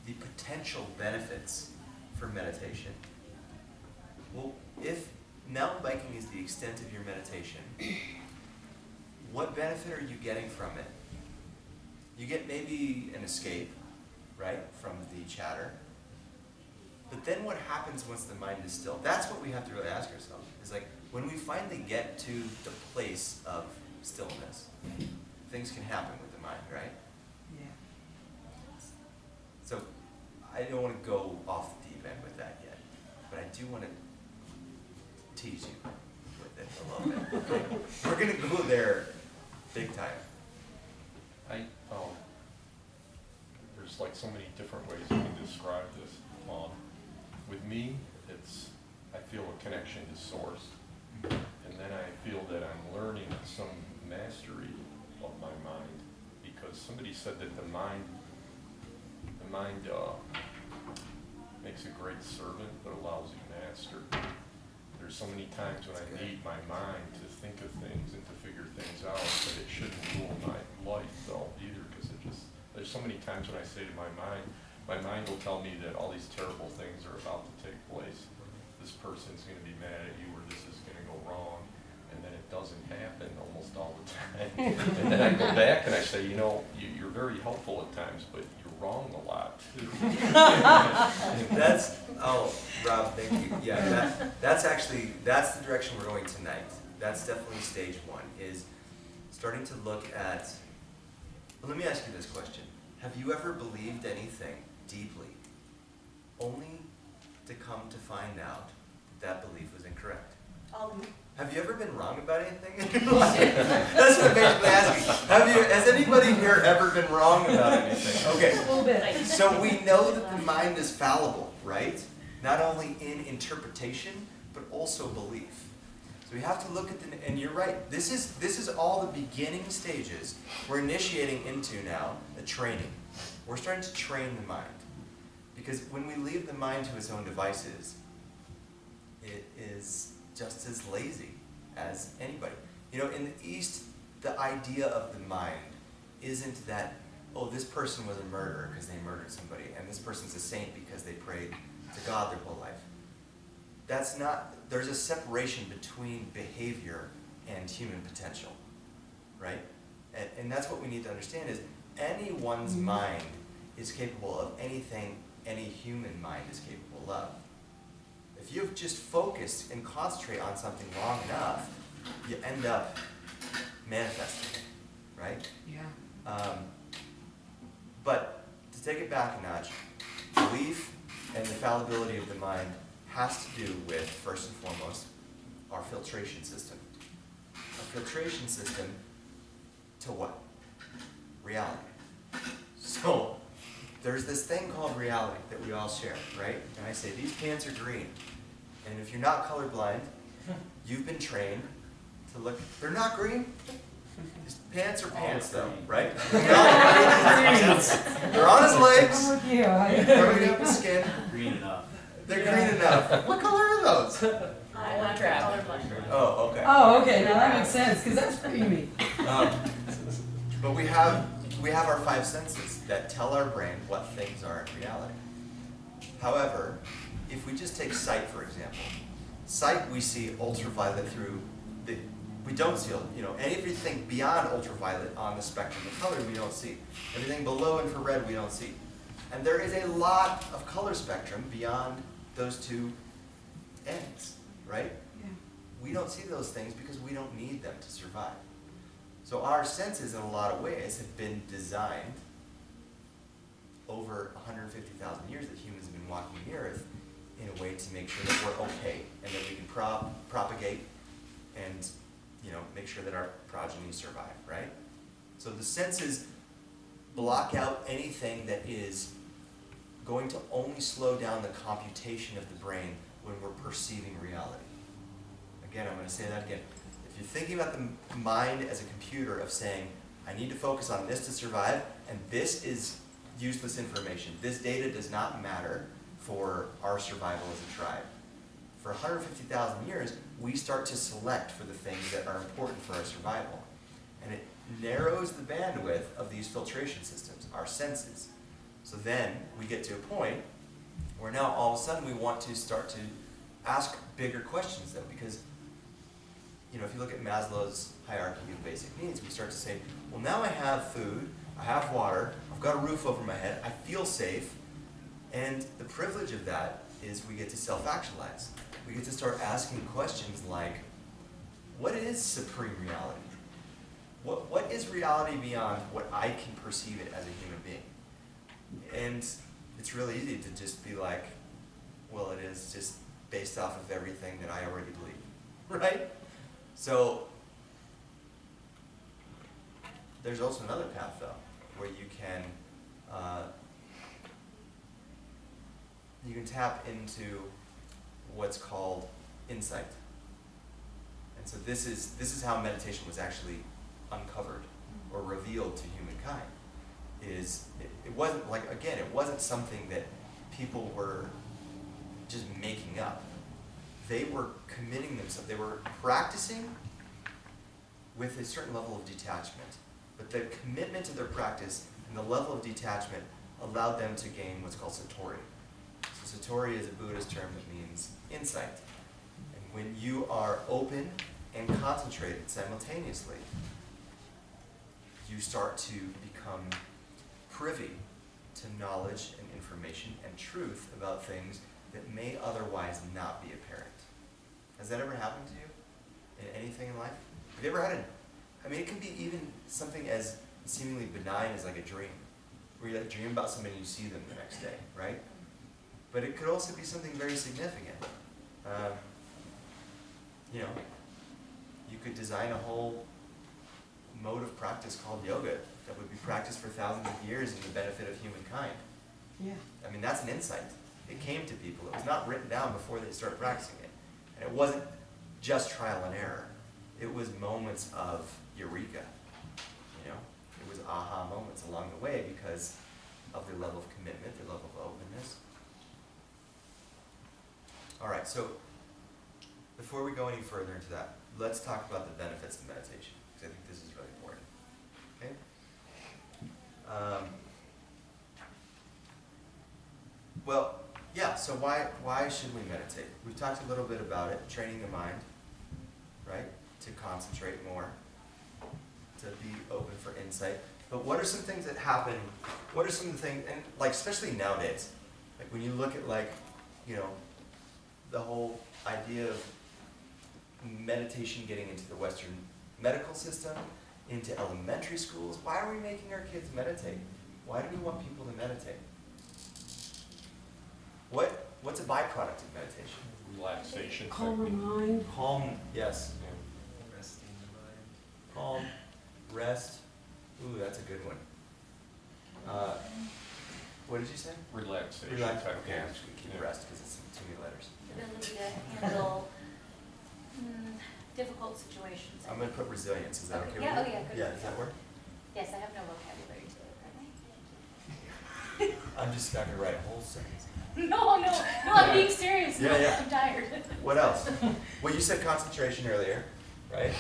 the potential benefits for meditation, well, if mountain biking is the extent of your meditation, what benefit are you getting from it? You get maybe an escape, right, from the chatter. But then what happens once the mind is still? That's what we have to really ask ourselves. Is like, when we finally get to the place of stillness, things can happen with the mind, right? Yeah. So I don't want to go off the deep end with that yet, but I do want to tease you with it a little bit. Okay? We're going to go there big time. There's like so many different ways you can describe this. With me, I feel a connection to source, and then I feel that I'm learning some mastery of my mind, because somebody said that the mind makes a great servant but a lousy master. There's so many times when I need my mind to think of things and to figure things out, but it shouldn't rule my life though either, because there's so many times when I say to my mind will tell me that all these terrible things are about to take place. This person's going to be mad at you, or this is going to go wrong, and then it doesn't happen almost all the time. And then I go back and I say, you're very helpful at times, but you're wrong a lot too. That's, oh, Rob, thank you. Yeah, that's the direction we're going tonight. That's definitely stage one, is starting to look at, well, let me ask you this question. Have you ever believed anything deeply, only to come to find out that belief was incorrect? All of them. Have you ever been wrong about anything in your life? That's what I'm basically asking. Has anybody here ever been wrong about anything? Okay. A little bit. So we know that the mind is fallible, right? Not only in interpretation, but also belief. So we have to look at the, and you're right, this is all the beginning stages we're initiating into now, a training. We're starting to train the mind. Because when we leave the mind to its own devices, it is just as lazy as anybody. You know, in the East, the idea of the mind isn't that, oh, this person was a murderer because they murdered somebody, and this person's a saint because they prayed to God their whole life. That's not, there's a separation between behavior and human potential, right? And that's what we need to understand is anyone's mind is capable of anything any human mind is capable of. If you've just focused and concentrate on something long enough, you end up manifesting it, right? Yeah. But to take it back a notch, belief and the fallibility of the mind has to do with, first and foremost, our filtration system. A filtration system to what? Reality. So, there's this thing called reality that we all share, right? And I say, these pants are green. And if you're not colorblind, you've been trained to look, they're not green. These pants are pants though, right? They're on his legs. I'm with you. Covering up his skin. Green enough. They're green enough. What color are those? I'm colorblind. Oh, okay. Oh, okay, now that makes sense, because that's creamy. But we have our five senses that tell our brain what things are in reality. However, if we just take sight, for example, sight we see ultraviolet through the, we don't see, you know, anything beyond ultraviolet on the spectrum of color we don't see. Everything below infrared we don't see. And there is a lot of color spectrum beyond those two ends, right? Yeah. We don't see those things because we don't need them to survive. So our senses, in a lot of ways, have been designed over 150,000 years that humans have been walking the earth in a way to make sure that we're okay and that we can propagate and, you know, make sure that our progeny survive, right? So the senses block out anything that is going to only slow down the computation of the brain when we're perceiving reality. Again, I'm going to say that again. If you're thinking about the mind as a computer of saying, I need to focus on this to survive, and this is useless information. This data does not matter for our survival as a tribe. For 150,000 years, we start to select for the things that are important for our survival. And it narrows the bandwidth of these filtration systems, our senses. So then we get to a point where now all of a sudden we want to start to ask bigger questions though, because you know, if you look at Maslow's hierarchy of basic needs, we start to say, well, now I have food, I have water, I've got a roof over my head, I feel safe, and the privilege of that is we get to self-actualize. We get to start asking questions like, what is supreme reality? What is reality beyond what I can perceive it as a human being? And it's really easy to just be like, well, it is just based off of everything that I already believe, right? So there's also another path, though, where you can tap into what's called insight. And so this is how meditation was actually uncovered or revealed to humankind. It wasn't like, again, it wasn't something that people were just making up. They were committing themselves. They were practicing with a certain level of detachment. But the commitment to their practice and the level of detachment allowed them to gain what's called satori. So satori is a Buddhist term that means insight. And when you are open and concentrated simultaneously, you start to become privy to knowledge and information and truth about things that may otherwise not be apparent. Has that ever happened to you in anything in life? Have you ever had I mean, it can be even something as seemingly benign as like a dream, where you like dream about somebody and you see them the next day, right? But it could also be something very significant. You know, you could design a whole mode of practice called yoga that would be practiced for thousands of years in the benefit of humankind. Yeah. I mean, that's an insight. It came to people. It was not written down before they started practicing it. And it wasn't just trial and error. It was moments of eureka, you know? It was aha moments along the way because of their level of commitment, their level of openness. All right, so before we go any further into that, let's talk about the benefits of meditation, because I think this is really important. Okay? Well, yeah, so why should we meditate? We've talked a little bit about it, training the mind, right? To concentrate more, to be open for insight. But what are some things that happen, what are some of the things, and like especially nowadays, like when you look at like, you know, the whole idea of meditation getting into the Western medical system, into elementary schools, why are we making our kids meditate? Why do we want people to meditate? What's a byproduct of meditation? Relaxation. Calm the mind. Calm, yes. Resting the mind. Calm, rest. Ooh, that's a good one. What did you say? Relaxation. Relax. type Okay, I'm things. just going to keep Yeah. rest because it's too many letters. Ability to handle difficult situations. I'm going to put resilience. Is that okay with Yeah, you? oh yeah, good. Yeah, does that work? Yes, I have no vocabulary today, I'm just not going to write a whole sentence. No, I'm being serious. Yeah, yeah. I'm tired. What else? Well, you said concentration earlier, right?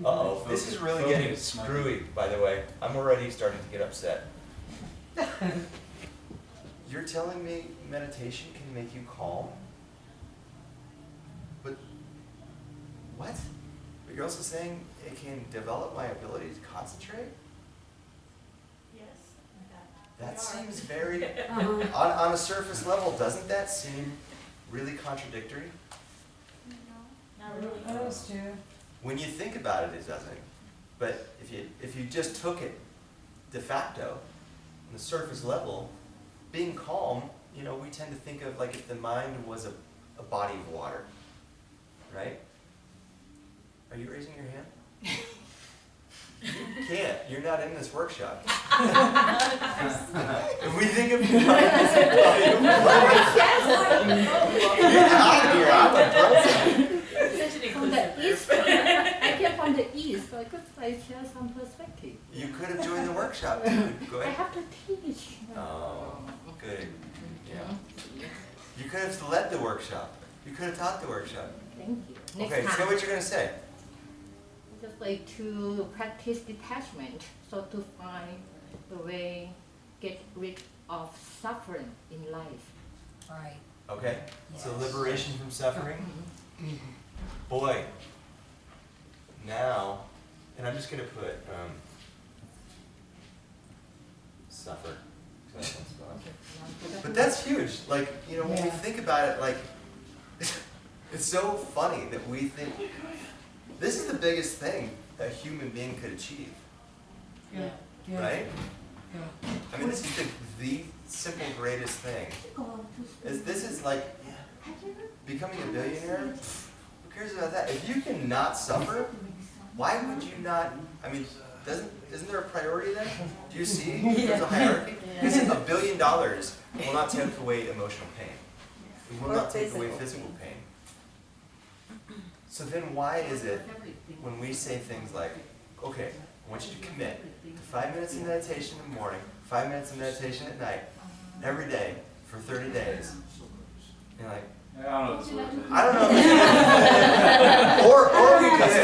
Uh-oh, this is really getting screwy, by the way. I'm already starting to get upset. You're telling me meditation can make you calm? But, what? But you're also saying it can develop my ability to concentrate? Yes. That seems very, on a surface level, doesn't that seem really contradictory? Not really. Those two. When you think about it, it doesn't. But if you just took it de facto, on the surface level, being calm, you know, we tend to think of like if the mind was a body of water, right? Are you raising your hand? You can't. You're not in this workshop. If we think of your mind as a body of water, get out of here. I'm a person. From the east, I came from the east, so I could share some perspective. You could have joined the workshop too. Go I ahead. have to teach. Oh, good. Yeah. You could have led the workshop. You could have taught the workshop. Thank you. Okay, say what you're going to say. Just like to practice detachment, so to find the way get rid of suffering in life. Right. Okay? So liberation from suffering. Boy, now, and I'm just going to put suffer. But that's huge. Like, you know, when we think about it, like, it's so funny that we think this is the biggest thing a human being could achieve. Yeah. Yeah. Right? Yeah. I mean, this is the simple greatest thing. This is like becoming a billionaire. Who cares about that? If you can not suffer, why would you not? I mean, isn't there a priority there? Do you see? There's a hierarchy. Because $1 billion will not take away emotional pain. It will not take away physical pain. So then why is it when we say things like, okay, I want you to commit to 5 minutes of meditation in the morning, 5 minutes of meditation at night, every day for 30 days. You're like, I don't know if it's worth it. I don't know. Or we do this.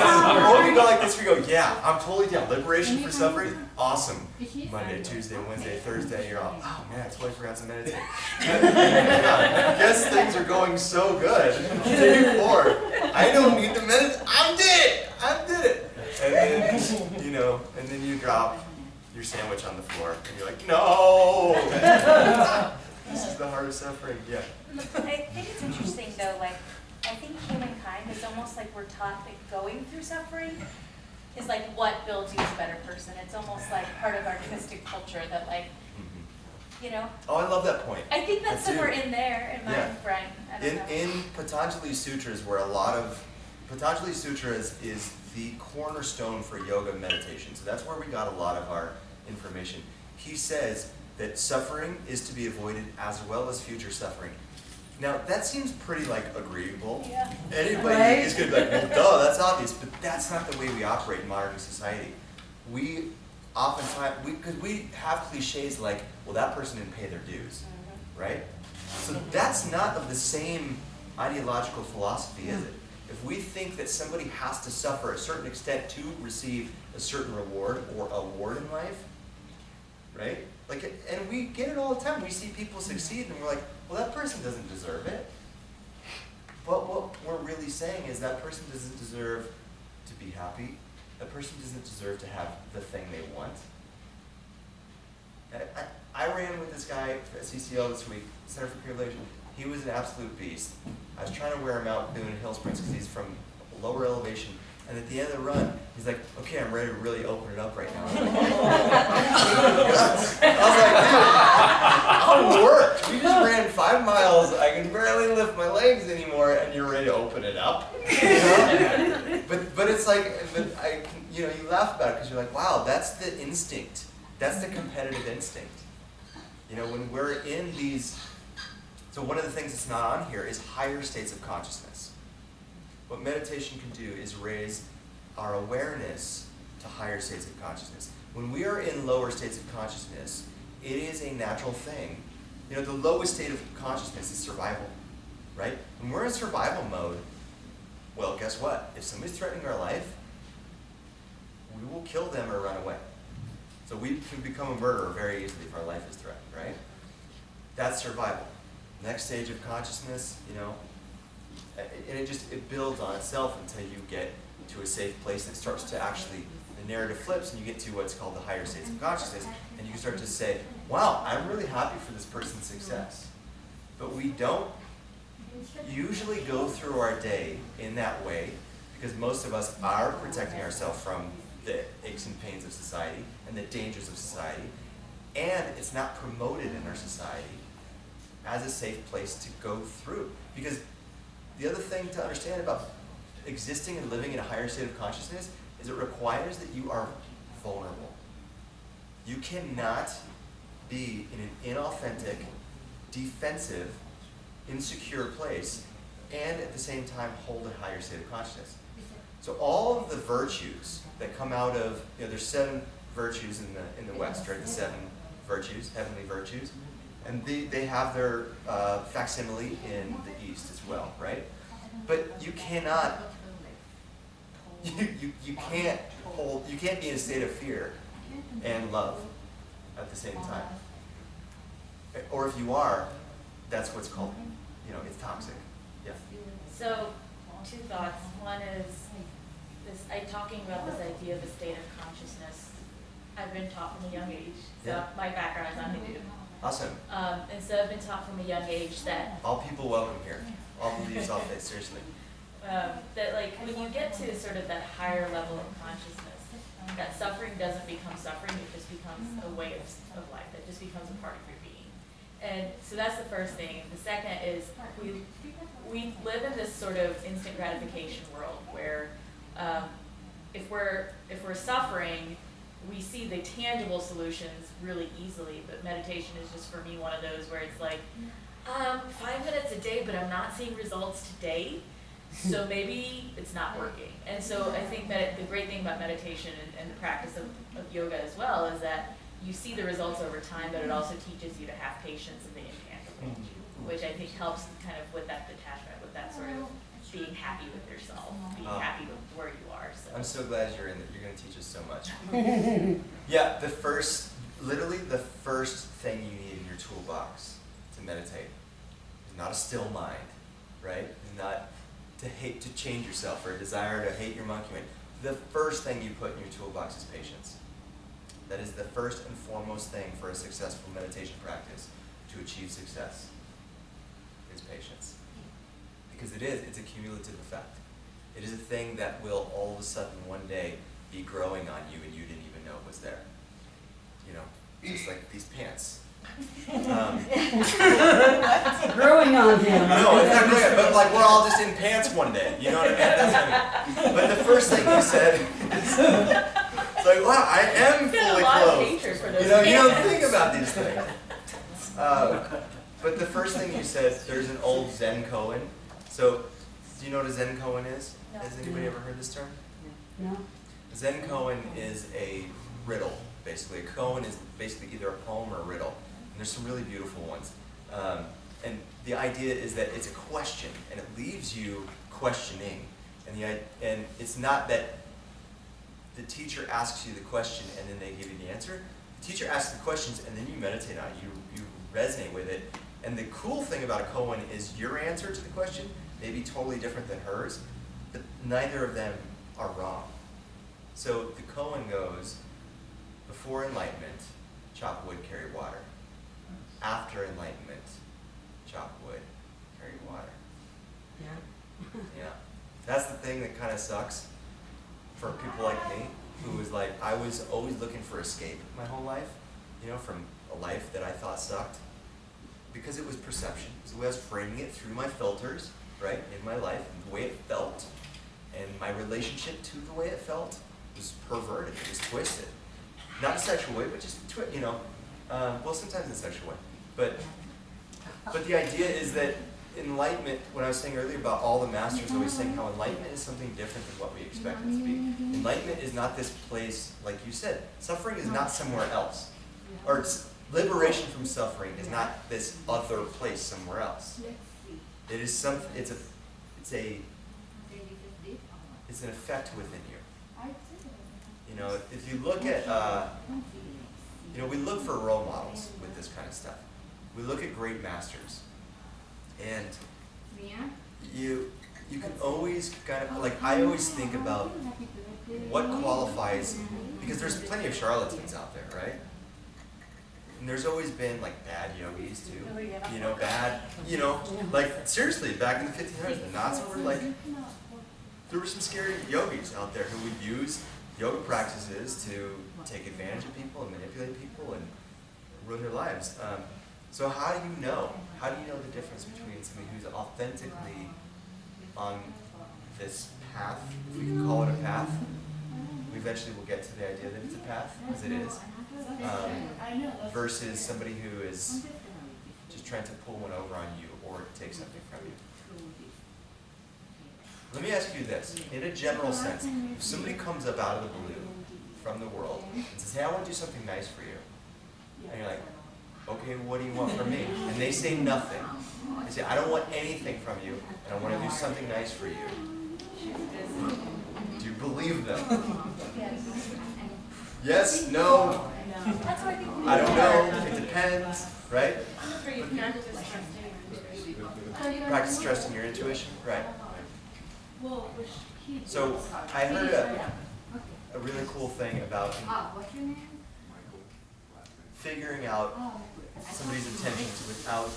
Or we go like this, we go, yeah, I'm totally down. Liberation for suffering, awesome. Monday, Tuesday, Wednesday, Thursday, you're all, oh man, I totally forgot to meditate. Yeah, I guess things are going so good. Day 4, I don't need to meditate. I did it. And then, you know, and then you drop your sandwich on the floor, and you're like, no! This is the heart of suffering, yeah. I think it's interesting though, like, I think humankind is almost like we're taught that going through suffering is like what builds you as a better person. It's almost like part of our artistic culture that like, you know? Oh, I love that point. I think that's I do. somewhere in there in my Yeah. brain. I don't know. In Patanjali Sutras, where a lot of Patanjali Sutras is the cornerstone for yoga meditation. So that's where we got a lot of our information. He says that suffering is to be avoided as well as future suffering. Now that seems pretty like agreeable. Yeah. Anybody Right? is gonna be like, well, duh, that's obvious, but that's not the way we operate in modern society. We oftentimes, because we have cliches like, well, that person didn't pay their dues, right? So that's not of the same ideological philosophy, is it? If we think that somebody has to suffer a certain extent to receive a certain reward or award in life, right? Like, and we get it all the time. We see people succeed and we're like, well, that person doesn't deserve it. But what we're really saying is that person doesn't deserve to be happy. That person doesn't deserve to have the thing they want. I ran with this guy at CCL this week, Center for Career Elevation. He was an absolute beast. I was trying to wear him out doing hill sprints because he's from lower elevation. And at the end of the run, he's like, okay, I'm ready to really open it up right now. I was like, dude, I'm worked. We just ran 5 miles. I can barely lift my legs anymore, and you're ready to open it up. You know? But it's like, you laugh about it because you're like, wow, that's the instinct. That's the competitive instinct. You know, when we're in these, so one of the things that's not on here is higher states of consciousness. What meditation can do is raise our awareness to higher states of consciousness. When we are in lower states of consciousness, it is a natural thing. You know, the lowest state of consciousness is survival, right? When we're in survival mode, well, guess what? If somebody's threatening our life, we will kill them or run away. So we can become a murderer very easily if our life is threatened, right? That's survival. Next stage of consciousness, you know, and it builds on itself until you get to a safe place that starts to actually, the narrative flips and you get to what's called the higher states of consciousness, and you can start to say, wow, I'm really happy for this person's success. But we don't usually go through our day in that way because most of us are protecting ourselves from the aches and pains of society and the dangers of society, and it's not promoted in our society as a safe place to go through. Because the other thing to understand about existing and living in a higher state of consciousness is it requires that you are vulnerable. You cannot be in an inauthentic, defensive, insecure place and at the same time hold a higher state of consciousness. So all of the virtues that come out of, you know, there's 7 virtues in the West, right? The 7 virtues, heavenly virtues. And they have their facsimile in the East as well, right? But you cannot, you can't be in a state of fear and love at the same time. Or if you are, that's what's called, you know, it's toxic. Yeah. So, 2 thoughts. One is this, talking about this idea of a state of consciousness. I've been taught from a young age. So Yeah. my background is I'm Hindu. Awesome. And so I've been taught from a young age that All people welcome here. All beliefs, all faiths, seriously. that like when you get to sort of that higher level of consciousnness, that suffering doesn't become suffering, it just becomes a way of life, that just becomes a part of your being. And so that's the first thing. And the second is we live in this sort of instant gratification world where if we're suffering, we see the tangible solutions really easily, but meditation is just for me one of those where it's like 5 minutes a day, but I'm not seeing results today, so maybe it's not working. And so I think that the great thing about meditation and the practice of yoga as well is that you see the results over time, but it also teaches you to have patience in the intangible, which I think helps kind of with that detachment, with that sort of being happy with yourself, being happy with where you are. So. I'm so glad you're in that. You're going to teach us so much. Yeah, literally the first thing you need in your toolbox to meditate is not a still mind, right? It's not to change yourself or a desire to hate your monkey mind. The first thing you put in your toolbox is patience. That is the first and foremost thing for a successful meditation practice to achieve success, is patience. Because it's a cumulative effect. It is a thing that will all of a sudden one day be growing on you and you didn't even know it was there. You know, just like these pants. Growing on him. No, it's not growing, but like we're all just in pants one day. You know what I mean? That's what I mean. But the first thing you said is, it's like, wow, I am fully clothed. You know, you don't think about these things. But the first thing you said, there's an old Zen koan. So, do you know what a Zen koan is? No. Has anybody ever heard this term? No. A Zen koan is a riddle, basically. A koan is basically either a poem or a riddle. And there's some really beautiful ones. And the idea is that it's a question, and it leaves you questioning. And it's not that the teacher asks you the question and then they give you the answer. The teacher asks the questions and then you meditate on it. You resonate with it. And the cool thing about a koan is your answer to the question may be totally different than hers, but neither of them are wrong. So the koan goes, before enlightenment, chop wood, carry water. After enlightenment, chop wood, carry water. Yeah. Yeah. That's the thing that kind of sucks for people like me, who was like, I was always looking for escape my whole life, you know, from a life that I thought sucked. Because it was perception. So I was framing it through my filters, right, in my life, and the way it felt. And my relationship to the way it felt was perverted, it was twisted. Not in a sexual way, but just, you know, well, sometimes in a sexual way. But the idea is that enlightenment, when I was saying earlier about all the masters always saying how enlightenment is something different than what we expect it to be. Enlightenment is not this place, like you said, suffering is not somewhere else. Or liberation from suffering is not this other place somewhere else. It is it's an effect within you. You know, if you look at, you know, we look for role models with this kind of stuff. We look at great masters, and you can always kind of, like, I always think about what qualifies, because there's plenty of charlatans out there, right? And there's always been like bad yogis too, you know, like seriously, back in the 1500s, the Nazis were like, there were some scary yogis out there who would use yoga practices to take advantage of people and manipulate people and ruin their lives. So how do you know? How do you know the difference between somebody who's authentically on this path, if we can call it a path? We eventually will get to the idea that it's a path, because it is. Versus somebody who is just trying to pull one over on you or take something from you. Let me ask you this, in a general sense, if somebody comes up out of the blue from the world and says, hey, I want to do something nice for you, and you're like, okay, what do you want from me? And they say nothing. They say, I don't want anything from you, and I want to do something nice for you. Do you believe them? Yes? No? I don't know. It depends, right? Practice trust in your intuition, right? So I heard a really cool thing about figuring out somebody's intentions without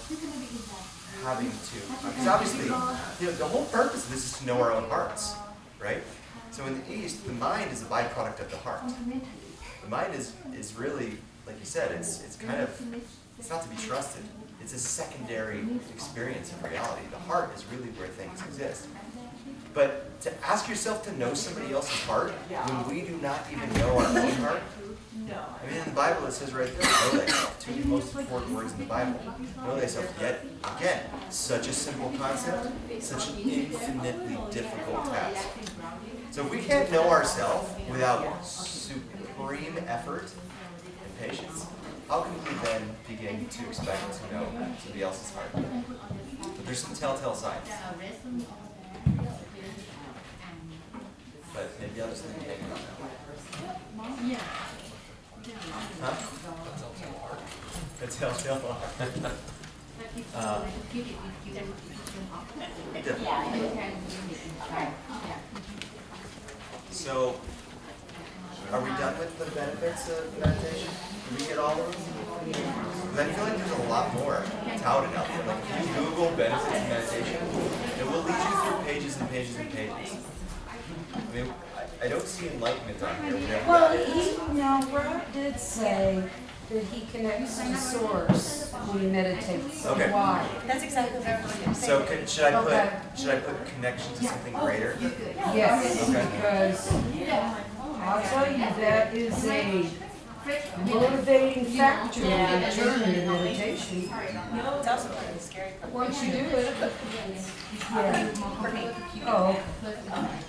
having to. Because obviously, you know, the whole purpose of this is to know our own hearts, right? So in the East, the mind is a byproduct of the heart. The mind is really, like you said, it's kind of, it's not to be trusted. It's a secondary experience of reality. The heart is really where things exist. But to ask yourself to know somebody else's heart when we do not even know our own heart, I mean, in the Bible it says right there, know thyself. Two most important words in the Bible. Know thyself. Yet, again, such a simple concept, such an infinitely difficult task. So if we can't know ourselves without supreme effort and patience, how can we then begin to expect to know somebody else's heart? But there's some telltale signs. But maybe I'll just leave you hanging on that one. Yeah. Huh? A telltale heart. So, are we done with the benefits of meditation? Did we get all of them? Because I feel like there's a lot more touted out there. Like if you Google benefits of meditation, it will lead you through pages and pages and pages. I mean, I don't see enlightenment on here. Well, Rob did say that he connects to source when he meditates. So Okay. why? That's exactly what I was going to say. So should I put connection to something greater? Yes, Okay. because I'll tell you that is a motivating factor to return to meditation. It's also really scary. Once you do it, yeah. For me. Oh,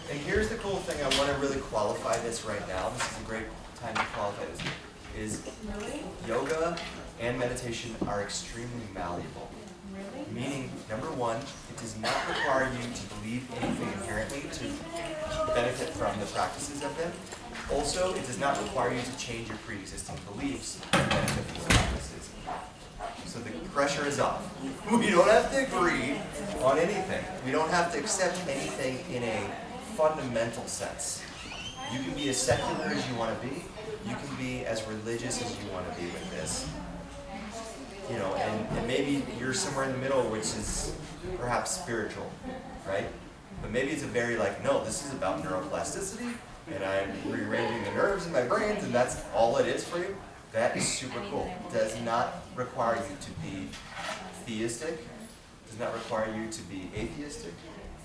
And here's the cool thing, I want to really qualify this right now. This is a great time to qualify this. Is yoga and meditation are extremely malleable. Meaning, number one, it does not require you to believe anything inherently to benefit from the practices of them. Also, it does not require you to change your pre-existing beliefs to benefit from the practices. So the pressure is off. We don't have to agree on anything. We don't have to accept anything in a fundamental sense. You can be as secular as you want to be. You can be as religious as you want to be with this. You know, and maybe you're somewhere in the middle, which is perhaps spiritual, right? But maybe it's a very like, no, this is about neuroplasticity, and I'm rearranging the nerves in my brains, and that's all it is for you. That is super cool. It does not require you to be theistic. It does not require you to be atheistic.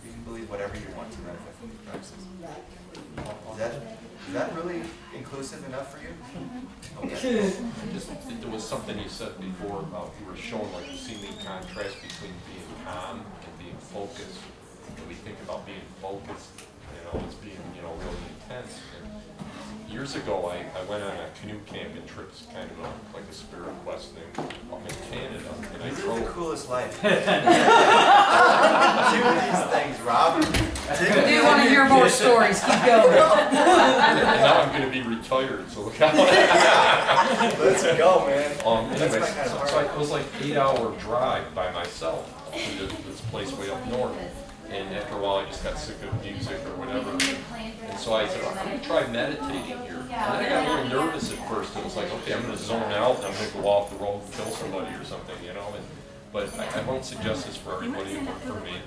You can believe whatever you want to benefit from these practices. Is that really inclusive enough for you? Okay. There was something you said before about you were showing like a seeming contrast between being calm and being focused. When we think about being focused, as being, really intense. And years ago, I went on a canoe camping trip, it's kind of like a spirit quest thing up in Canada. And I drove the coolest life. Do these things, Rob. I do want to hear more stories. Keep going. And now I'm going to be retired, so look out. Let's go, man. Anyways, it was like an 8-hour drive by myself to this place way up north. And after a while, I just got sick of music or whatever. And so I said, I'm going to try meditating here. And then I got a little nervous at first. It was like, okay, I'm going to zone out and I'm going to go off the road and kill somebody or something, But I won't suggest this for everybody, but for me.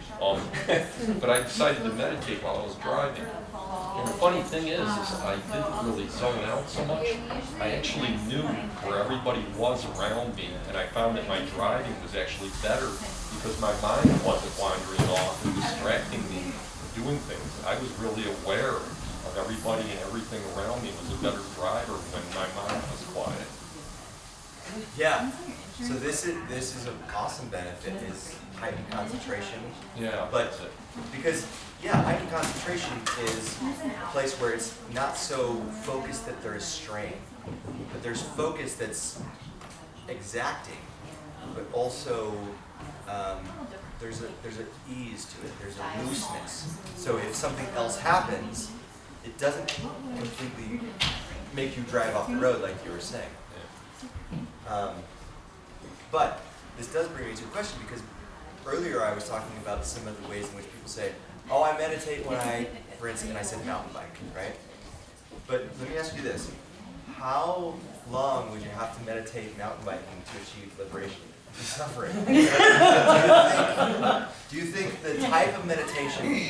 But I decided to meditate while I was driving. And the funny thing is I didn't really zone out so much. I actually knew where everybody was around me, and I found that my driving was actually better because my mind wasn't wandering off and distracting me from doing things. I was really aware of everybody and everything around me, was a better driver when my mind was quiet. Yeah. So this is an awesome benefit, is heightened concentration. Yeah. But because heightened concentration is a place where it's not so focused that there is strain, but there's focus that's exacting, but also there's an ease to it. There's a looseness. So if something else happens, it doesn't completely make you drive off the road like you were saying. But this does bring me to a question, because earlier I was talking about some of the ways in which people say, oh, I meditate when for instance, and I said mountain bike, right? But let me ask you this. How long would you have to meditate mountain biking to achieve liberation from suffering? Do you think the type of meditation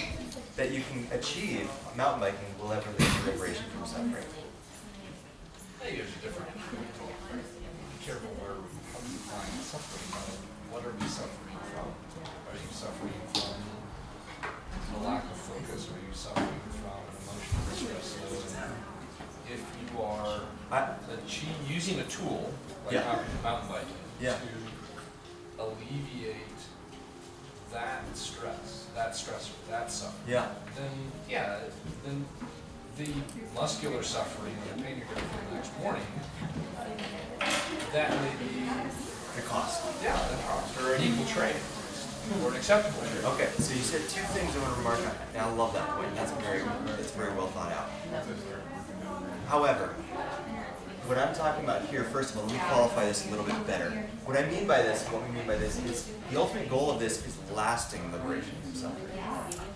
that you can achieve mountain biking will ever lead to liberation from suffering? I think there's a different be careful where how you find suffering. What are we suffering from? Are you suffering from a lack of focus? Are you suffering from an emotional distress? If you are using a tool like mountain biking to alleviate that stress, that stressor, that suffering, then the muscular suffering or the pain you're going to feel the next morning, that may be the cost. Yeah, the cost, or an equal trade, or an acceptable trade. Okay, so you said two things I want to remark on, and I love that point. It's very well thought out. However, what I'm talking about here, first of all, let me qualify this a little bit better. What I mean by this, what we mean by this, is the ultimate goal of this is lasting liberation from suffering.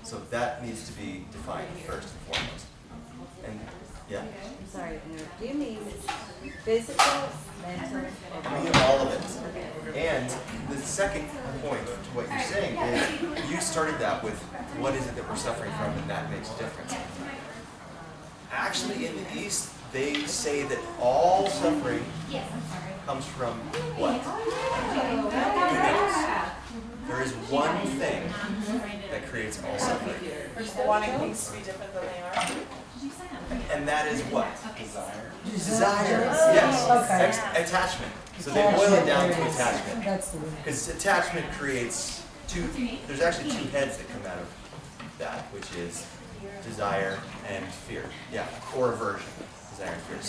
So that needs to be defined first and foremost. And Yeah. I'm sorry to interrupt. Do you mean physical, mental, or We have all of it. And the second point to what you're saying is you started that with what is it that we're suffering from, and that makes a difference. Actually, in the East, they say that all suffering comes from what? Goodness. There is one thing that creates all suffering. Wanting things to be different than they are. And that is what? Desire. Desire. Yes. Okay. Attachment. So they boil it down to attachment. That's the word. Because attachment creates there's actually two heads that come out of that, which is desire and fear. Yeah, or aversion. Desire and fear.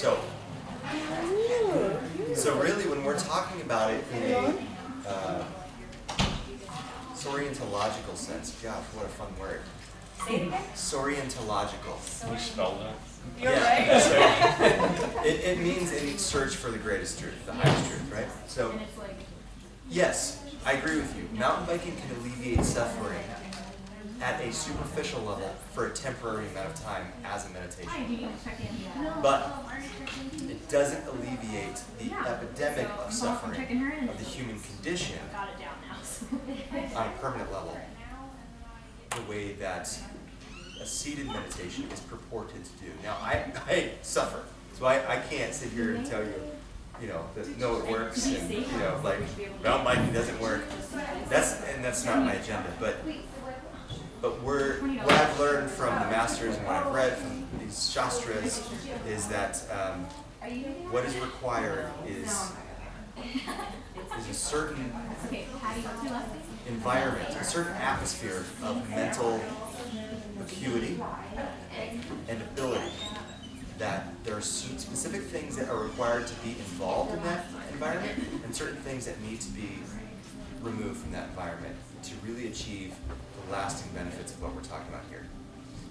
So really when we're talking about it in a Sorientological sense, gosh, what a fun word. Say it again? Sorientological. Can you spell that? You're Yeah. right. So it means in search for the greatest truth, the highest truth, right? So yes, I agree with you. Mountain biking can alleviate suffering at a superficial level for a temporary amount of time as a meditation. But it doesn't alleviate the epidemic of suffering of the human condition on a permanent level the way that a seated meditation is purported to do. Now, I suffer, so I can't sit here and tell you, that no, it works, and like mountain biking doesn't work. That's not my agenda. But what I've learned from the masters and what I've read from these shastras is that what is required is a certain environment, a certain atmosphere of mental acuity and ability, that there are specific things that are required to be involved in that environment and certain things that need to be removed from that environment to really achieve the lasting benefits of what we're talking about here.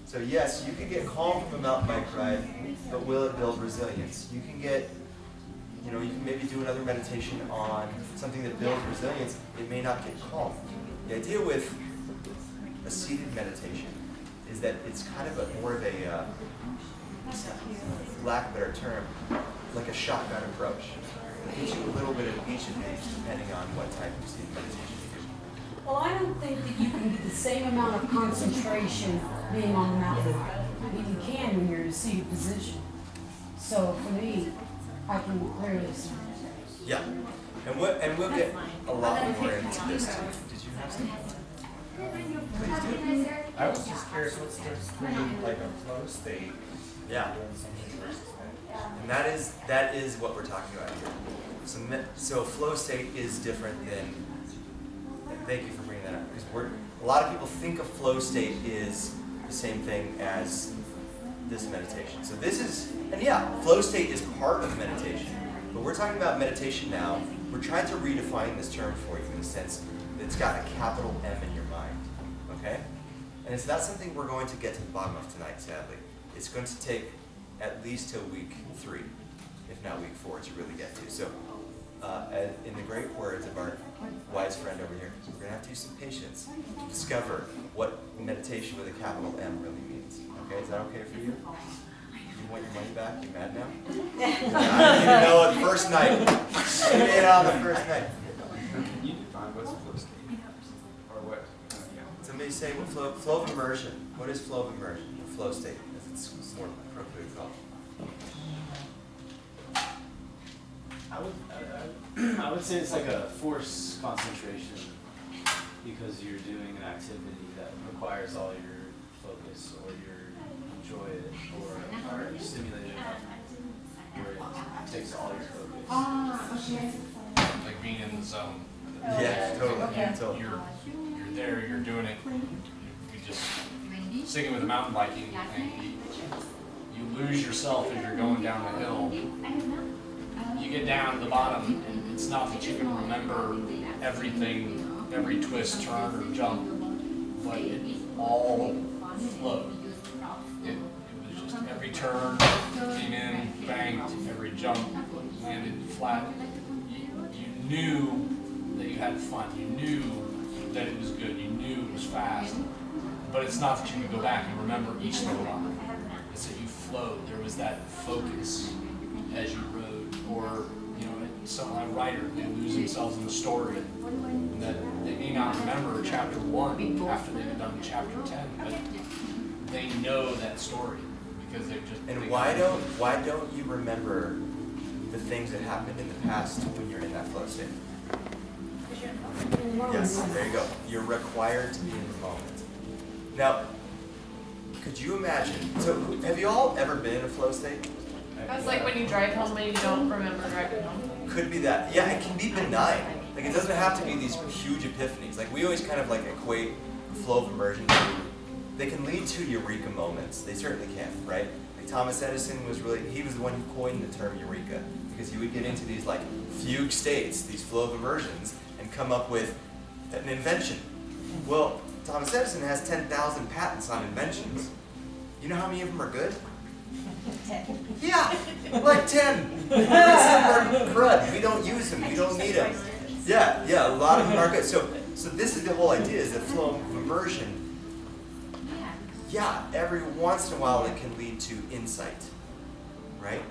So yes, you can get calm from a mountain bike ride, but will it build resilience? You can get, you can maybe do another meditation on something that builds resilience. It may not get calm. The idea with a seated meditation is that it's kind of more of a, for lack of a better term, like a shotgun approach. It gives you a little bit of each of these depending on what type of seated meditation you do. Well, I don't think that you can get the same amount of concentration being on the mountain that you can when you're in a seated position. So for me, I can clearly see. Yeah, and we'll get a lot more into this too. Did you have something? Please do. I was just curious, what's the difference between like a flow state Yeah. and doing something versus meditation? And that is what we're talking about here. So a flow state is different than. Thank you for bringing that up, because a lot of people think a flow state is the same thing as this meditation. So this is, and yeah, flow state is part of meditation, but we're talking about meditation now. We're trying to redefine this term for you in the sense that it's got a capital M in your mind, okay? And it's not something we're going to get to the bottom of tonight, sadly. It's going to take at least till week 3, if not week 4, to really get to. So, in the great words of our wise friend over here, we're going to have to use some patience to discover what meditation with a capital M really means. Okay, is that okay for you? You want your money back? You mad now? I didn't even know the first night. You made it on the first night. Can you define what's flow state? Or what? Somebody say what flow of immersion. What is flow of immersion? Or flow state, as it's more appropriately called. I would say it's like a forced concentration because you're doing an activity that requires all your focus, or you enjoy it, or are stimulated enough where it takes all your focus. Like being in the zone. Yeah, totally. You're there, you're doing it. You just sticking with the mountain biking, and you lose yourself as you're going down the hill. You get down to the bottom, and it's not that you can remember everything, every twist, turn, or jump, but it all flowed. It was just every turn came in, banked, every jump landed flat. You knew that you had fun. You knew that it was good. You knew it was fast. But it's not that you can go back and remember each little line. It's that you flowed. There was that focus as you wrote, or a writer, they lose themselves in the story, and that they may not remember chapter 1 after they've done chapter 10, but they know that story because they've just. And why don't you remember the things that happened in the past when you're in that flow state? Yes, there you go. You're required to be in the moment. Now, could you imagine? So, have you all ever been in a flow state? That's like when you drive home and you don't remember driving home. Could be that. Yeah, it can be benign. Like, it doesn't have to be these huge epiphanies. Like, we always kind of like equate flow of immersion to, they can lead to eureka moments. They certainly can, right? Like Thomas Edison he was the one who coined the term eureka, because he would get into these like fugue states, these flow of immersions, and come up with an invention. Well, Thomas Edison has 10,000 patents on inventions. You know how many of them are good? 10. Yeah, like 10. The rest of them are crud. We don't use them. We don't need them. Yeah, a lot of them are good. So this is the whole idea, is the flow of immersion. Yeah, every once in a while it can lead to insight, right?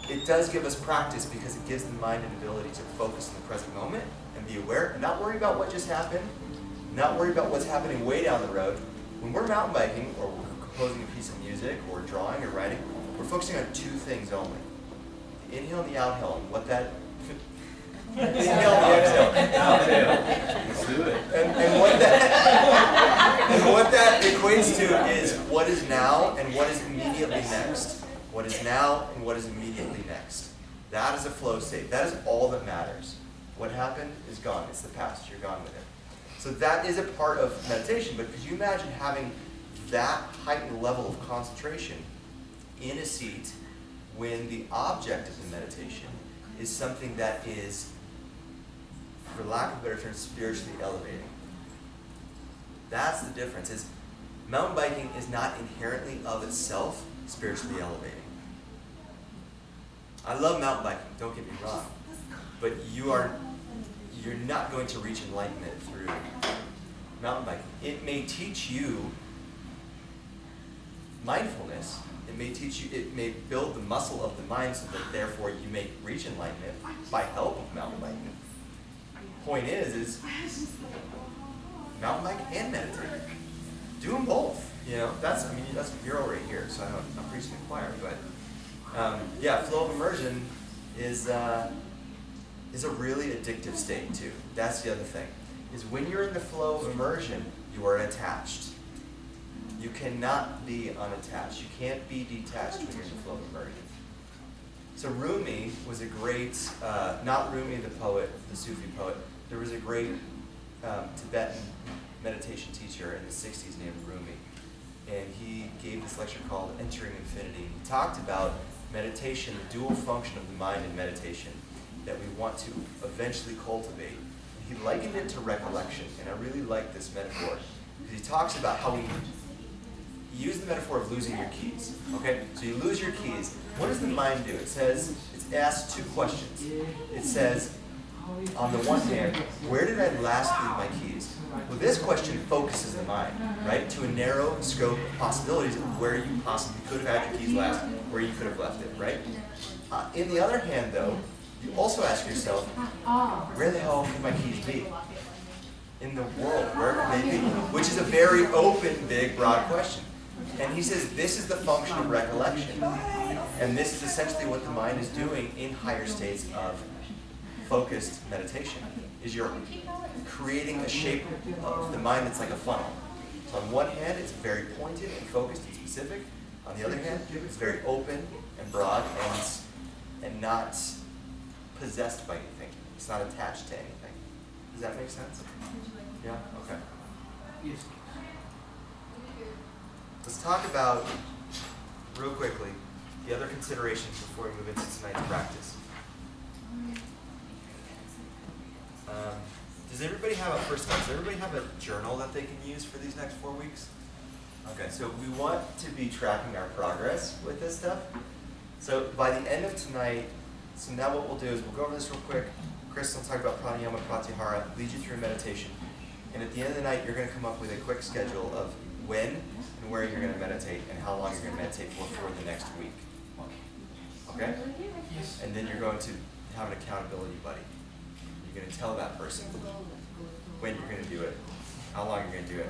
It does give us practice because it gives the mind an ability to focus in the present moment and be aware, and not worry about what just happened, not worry about what's happening way down the road. When we're mountain biking, or we're composing a piece of music, or drawing, or writing, we're focusing on two things only. The inhale and the outhale, and what that... the inhale and the exhale. Let's do it. And what that equates to is what is now and what is immediately next. What is now and what is immediately next. That is a flow state. That is all that matters. What happened is gone. It's the past. You're gone with it. So that is a part of meditation, but could you imagine having that heightened level of concentration in a seat when the object of the meditation is something that is, for lack of a better term, spiritually elevating? That's the difference. Is mountain biking is not inherently of itself spiritually elevating. I love mountain biking, don't get me wrong, but you're not going to reach enlightenment through mountain biking. It may teach you mindfulness. It may build the muscle of the mind so that therefore you may reach enlightenment by help of mountain biking. Point is mountain bike and meditate. Do them both. That's you're already here, so I'm preaching to the choir. But yeah, flow of immersion is a really addictive state too. That's the other thing. Is when you're in the flow of immersion, you are attached. You cannot be unattached. You can't be detached when you're in the flow of immersion. So Rumi was a great, not Rumi the poet, the Sufi poet. There was a great Tibetan meditation teacher in the 60s named Rumi. And he gave this lecture called Entering Infinity. He talked about meditation, the dual function of the mind in meditation that we want to eventually cultivate. He likened it to recollection, and I really like this metaphor. Because he talks about how we use the metaphor of losing your keys. Okay? So you lose your keys. What does the mind do? It asks two questions. It says, on the one hand, where did I last leave my keys? Well, this question focuses the mind, right, to a narrow scope of possibilities of where you possibly could have had your keys last, where you could have left it, right? In the other hand, though, you also ask yourself, where the hell could my keys be? In the world, where could they be? Which is a very open, big, broad question. And he says this is the function of recollection. And this is essentially what the mind is doing in higher states of focused meditation, is you're creating a shape of the mind that's like a funnel. So on one hand, it's very pointed and focused and specific. On the other hand, it's very open and broad and not possessed by anything. It's not attached to anything. Does that make sense? Yeah? Okay. Yes. Let's talk about, real quickly, the other considerations before we move into tonight's practice. Does everybody have a journal that they can use for these next 4 weeks? Okay, so we want to be tracking our progress with this stuff. So by the end of tonight, so now what we'll do is we'll go over this real quick. Chris will talk about pranayama, pratyahara, lead you through meditation. And at the end of the night, you're going to come up with a quick schedule of when and where you're going to meditate and how long you're going to meditate for the next week. Okay? And then you're going to have an accountability buddy. You're going to tell that person when you're going to do it, how long you're going to do it.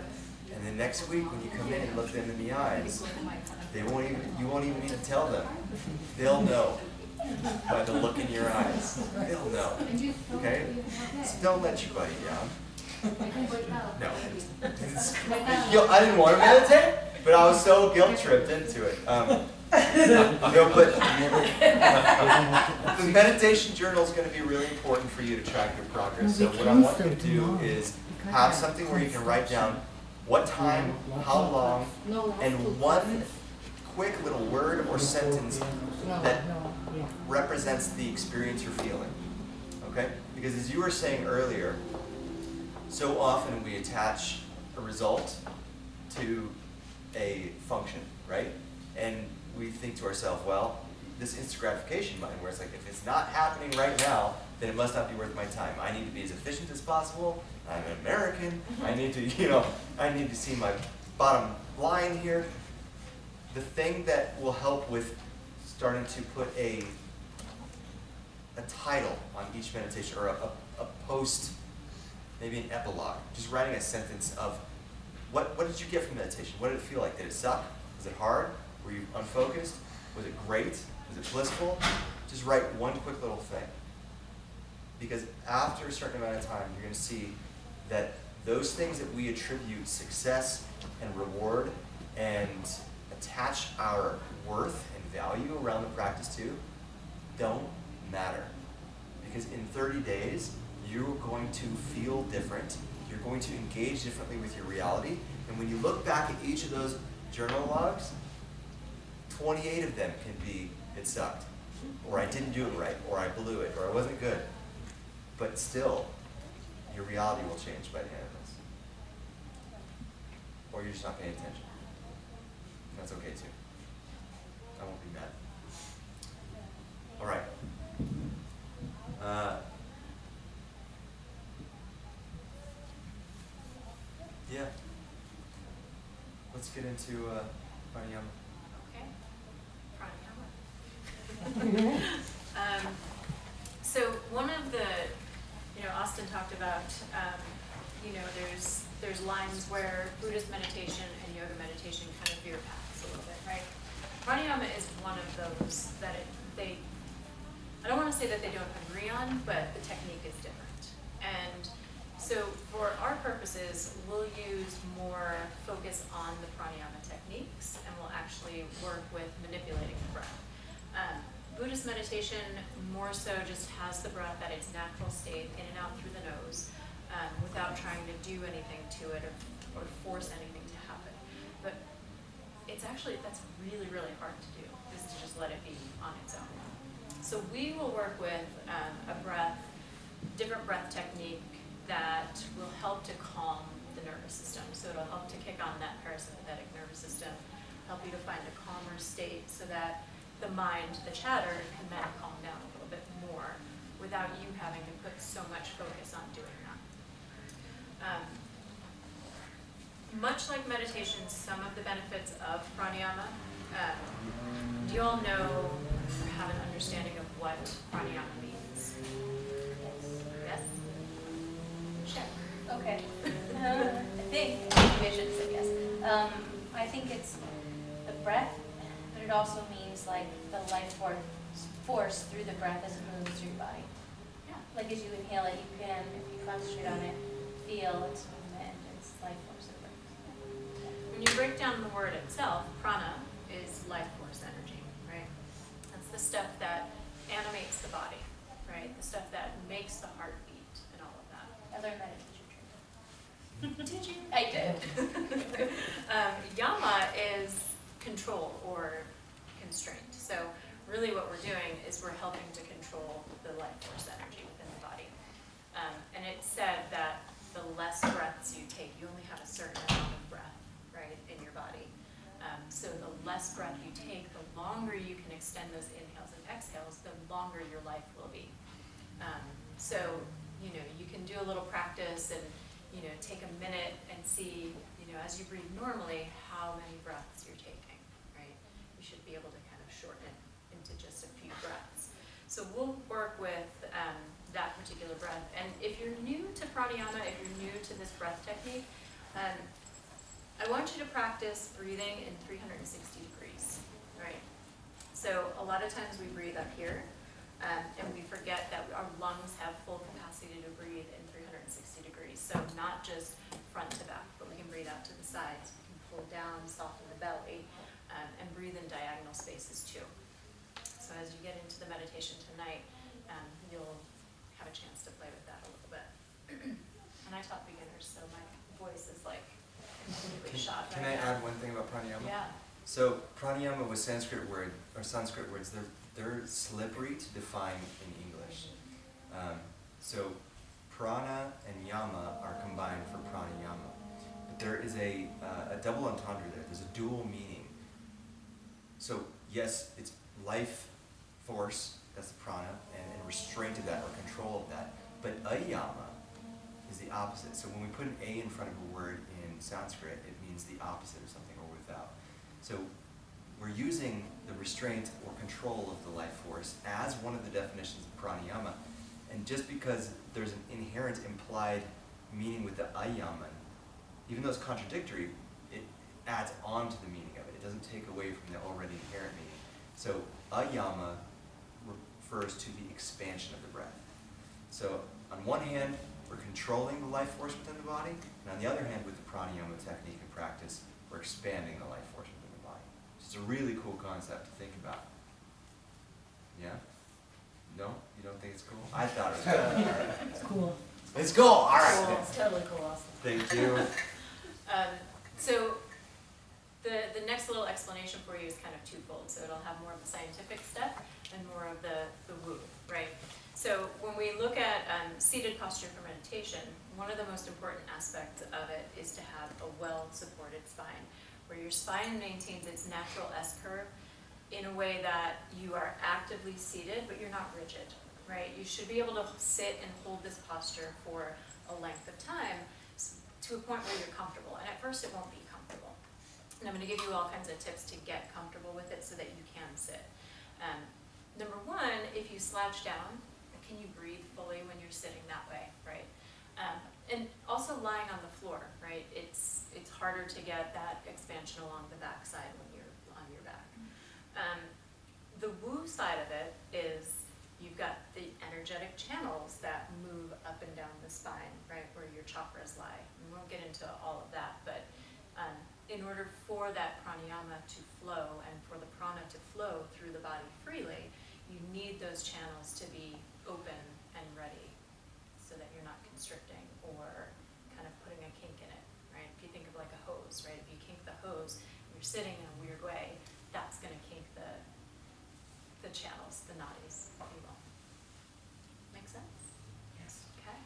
And then next week when you come in and look them in the eyes, you won't even need to tell them. They'll know by the look in your eyes. They'll know. Okay? So don't let your buddy down. No. I didn't want to meditate, but I was so guilt-tripped into it. No, but the meditation journal is going to be really important for you to track your progress. So what I want you to do is have something where you can write down what time, how long, and one quick little word or sentence that represents the experience you're feeling. Okay? Because as you were saying earlier, so often we attach a result to a function, right? And we think to ourselves, well, this instant gratification mind, where it's like, if it's not happening right now, then it must not be worth my time. I need to be as efficient as possible. I'm an American. I need to, I need to see my bottom line here. The thing that will help with starting to put a title on each meditation, or a post, maybe an epilogue, just writing a sentence of what did you get from meditation? What did it feel like? Did it suck? Was it hard? Were you unfocused? Was it great? Was it blissful? Just write one quick little thing. Because after a certain amount of time, you're going to see that those things that we attribute success and reward and attach our worth and value around the practice to don't matter. Because in 30 days, you're going to feel different. You're going to engage differently with your reality. And when you look back at each of those journal logs, 28 of them can be, it sucked, or I didn't do it right, or I blew it, or I wasn't good. But still, your reality will change by the end of this. Or you're just not paying attention. And that's okay too. I won't be mad. All right. Yeah. Let's get into pranayama. Okay. Pranayama. So one of the, Austin talked about, there's lines where Buddhist meditation and yoga meditation kind of veer paths a little bit, right? Pranayama is one of those that I don't want to say that they don't agree on, but the technique is different. And so for our purposes, we'll use more focus on the pranayama techniques, and we'll actually work with manipulating the breath. Buddhist meditation more so just has the breath at its natural state, in and out through the nose, without trying to do anything to it or force anything to happen. But that's really, really hard to do, is to just let it be on its own. So we will work with different breath technique that will help to calm the nervous system. So it'll help to kick on that parasympathetic nervous system, help you to find a calmer state so that the mind, the chatter, can then calm down a little bit more without you having to put so much focus on doing that. Much like meditation, some of the benefits of pranayama, do you all know or have an understanding of what pranayama means? Yes? Sure. Okay. I think, maybe I should have said yes. I think it's the breath, but it also means like the life force through the breath as it moves through your body. Yeah. Like as you inhale it, you can, if you concentrate on it, feel its movement, its life force of the breath. When you break down the word itself, prana is life force energy, right? That's the stuff that animates the body, right? The stuff that makes the heart beat and all of that. I learned that at teacher training. Did you? I did. Yama is control or constraint. So really what we're doing is we're helping to control the life force energy within the body. And it's said that the less breaths you take, you only have a certain amount of breath, right, in your body. So the less breath you take, the longer you can extend those inhales and exhales, the longer your life will be. So, you can do a little practice and, take a minute and see, you know, as you breathe normally, how many breaths you're taking, right? You should be able to kind of shorten it into just a few breaths. So we'll work with that particular breath. And if you're new to pranayama, if you're new to this breath technique, I want you to practice breathing in 360 degrees, right? So a lot of times we breathe up here, and we forget that our lungs have full capacity to breathe in 360 degrees. So not just front to back, but we can breathe out to the sides. We can pull down, soften the belly, and breathe in diagonal spaces too. So as you get into the meditation tonight, you'll have a chance to play with that a little bit. And I taught beginners, so my voice is like completely shot Can right I now. add one thing about pranayama? Yeah. So pranayama was Sanskrit words, they're slippery to define in English. So prana and yama are combined for pranayama. But there is a double entendre there. There's a dual meaning. So yes, it's life force, that's the prana, and restraint of that or control of that. But ayama is the opposite. So when we put an A in front of a word in Sanskrit, it means the opposite of something or without. So we're using the restraint or control of the life force as one of the definitions of pranayama. And just because there's an inherent implied meaning with the ayama, even though it's contradictory, it adds on to the meaning of it. It doesn't take away from the already inherent meaning. So ayama refers to the expansion of the breath. So on one hand, we're controlling the life force within the body, and on the other hand, with the pranayama technique and practice, we're expanding the life force within the body. It's a really cool concept to think about. Yeah? No? You don't think it's cool? I thought it was cool. It's cool. It's cool! All right. Cool. It's totally cool. Awesome. Thank you. So the next little explanation for you is kind of twofold. So it'll have more of the scientific stuff and more of the woo, right? So when we look at seated posture for meditation, one of the most important aspects of it is to have a well-supported spine, where your spine maintains its natural S-curve in a way that you are actively seated, but you're not rigid, right? You should be able to sit and hold this posture for a length of time to a point where you're comfortable. And at first it won't be comfortable. And I'm going to give you all kinds of tips to get comfortable with it so that you can sit. Number one, if you slouch down, can you breathe fully when you're sitting that way, right? And also lying on the floor, right? It's harder to get that expansion along the back side when you're on your back. The woo side of it is you've got the energetic channels that move up and down the spine, right, where your chakras lie. We won't get into all of that, but in order for that pranayama to flow and for the prana to flow through the body freely, you need those channels to be open and ready so that you're not constricting or kind of putting a kink in it, right? If you think of like a hose, right? If you kink the hose and you're sitting in a weird way, that's going to kink the channels, the nadis, if you will. Make sense? Yes. Okay.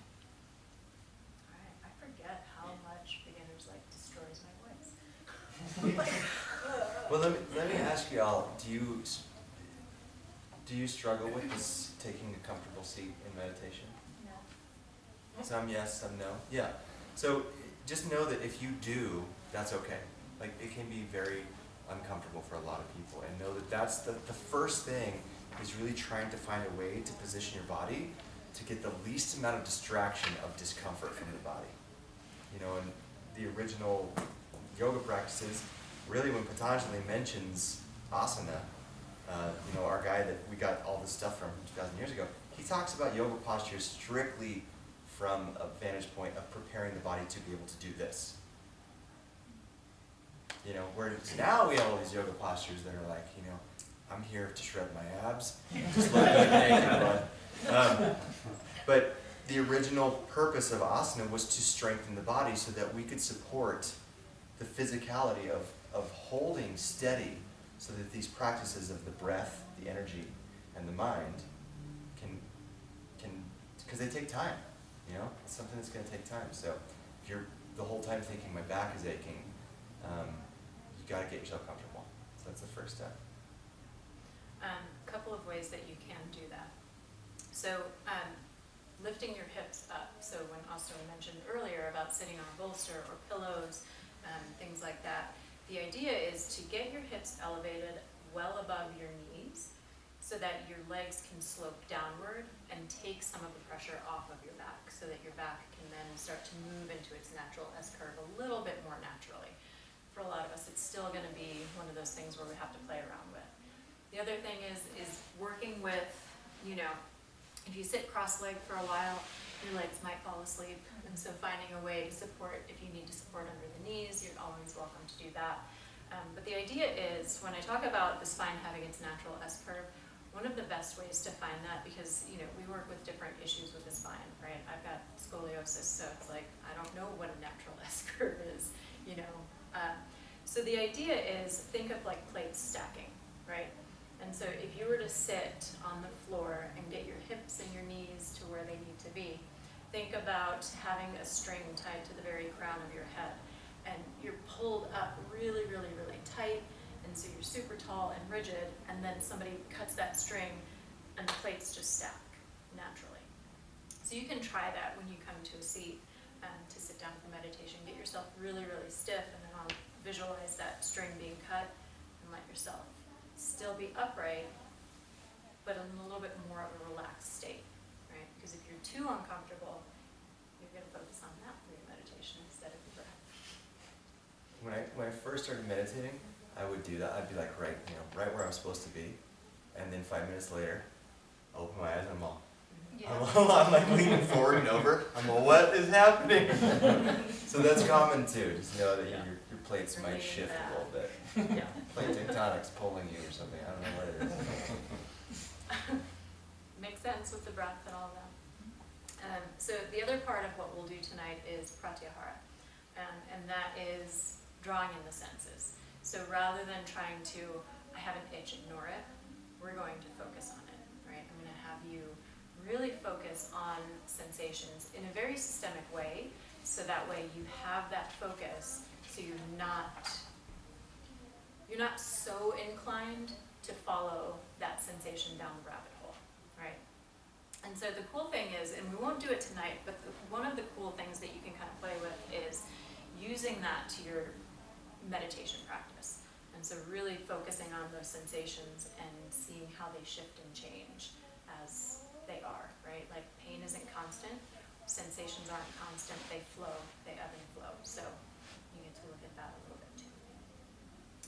All right. I forget how much beginners like destroys my voice. Well, let me ask you all, do you struggle with this, taking a comfortable seat in meditation? No. Some yes, some no. Yeah. So just know that if you do, that's okay. Like it can be very uncomfortable for a lot of people, and know that that's the first thing is really trying to find a way to position your body to get the least amount of distraction of discomfort from the body. You know, and the original yoga practices, really when Patanjali mentions asana, you know, our guy that we got all this stuff from 2,000 years ago, he talks about yoga postures strictly from a vantage point of preparing the body to be able to do this. You know, whereas now we have all these yoga postures that are like, you know, I'm here to shred my abs, just look good naked, bud. But the original purpose of asana was to strengthen the body so that we could support the physicality of holding steady so that these practices of the breath, the energy, and the mind can because they take time, you know? It's something that's going to take time. So if you're the whole time thinking my back is aching, you got to get yourself comfortable. So that's the first step. Couple of ways that you can do that. So lifting your hips up. So when also mentioned earlier about sitting on a bolster or pillows, things like that. The idea is to get your hips elevated well above your knees so that your legs can slope downward and take some of the pressure off of your back so that your back can then start to move into its natural S-curve a little bit more naturally. For a lot of us, it's still going to be one of those things where we have to play around with. The other thing is working with, you know, if you sit cross-legged for a while, your legs might fall asleep. And so finding a way to support, if you need to support under the knees, you're always welcome to do that. But the idea is, when I talk about the spine having its natural S-curve, one of the best ways to find that, because, you know, we work with different issues with the spine, right? I've got scoliosis, so it's like, I don't know what a natural S-curve is, you know. So the idea is, think of like plates stacking, right? And so if you were to sit on the floor and get your hips and your knees to where they need to be, think about having a string tied to the very crown of your head. And you're pulled up really, really, really tight, and so you're super tall and rigid, and then somebody cuts that string and the plates just stack naturally. So you can try that when you come to a seat to sit down for meditation. Get yourself really, really stiff, and then I'll visualize that string being cut and let yourself still be upright, but in a little bit more of a relaxed state, right? Because if you're too uncomfortable, you're going to focus on that for your meditation instead of your breath. When I first started meditating, I would do that. I'd be like right where I'm supposed to be, and then 5 minutes later, I open my eyes and I'm like leaning forward and over. I'm like, what is happening? So that's common too. Just know that your plates might shift a little bit. Yeah. Plate tectonics pulling you or something. I don't know what it is. Makes sense with the breath and all that. So the other part of what we'll do tonight is pratyahara, and that is drawing in the senses. So rather than trying to, I have an itch, ignore it, we're going to focus on it, right? I'm going to have you really focus on sensations in a very systemic way, so that way you have that focus, so you're not so inclined to follow that sensation down the rabbit hole, right? And so the cool thing is, and we won't do it tonight, but one of the cool things that you can kind of play with is using that to your meditation practice. And so really focusing on those sensations and seeing how they shift and change as they are, right? Like pain isn't constant, sensations aren't constant, they flow, they ebb and flow. So you get to look at that a little bit too.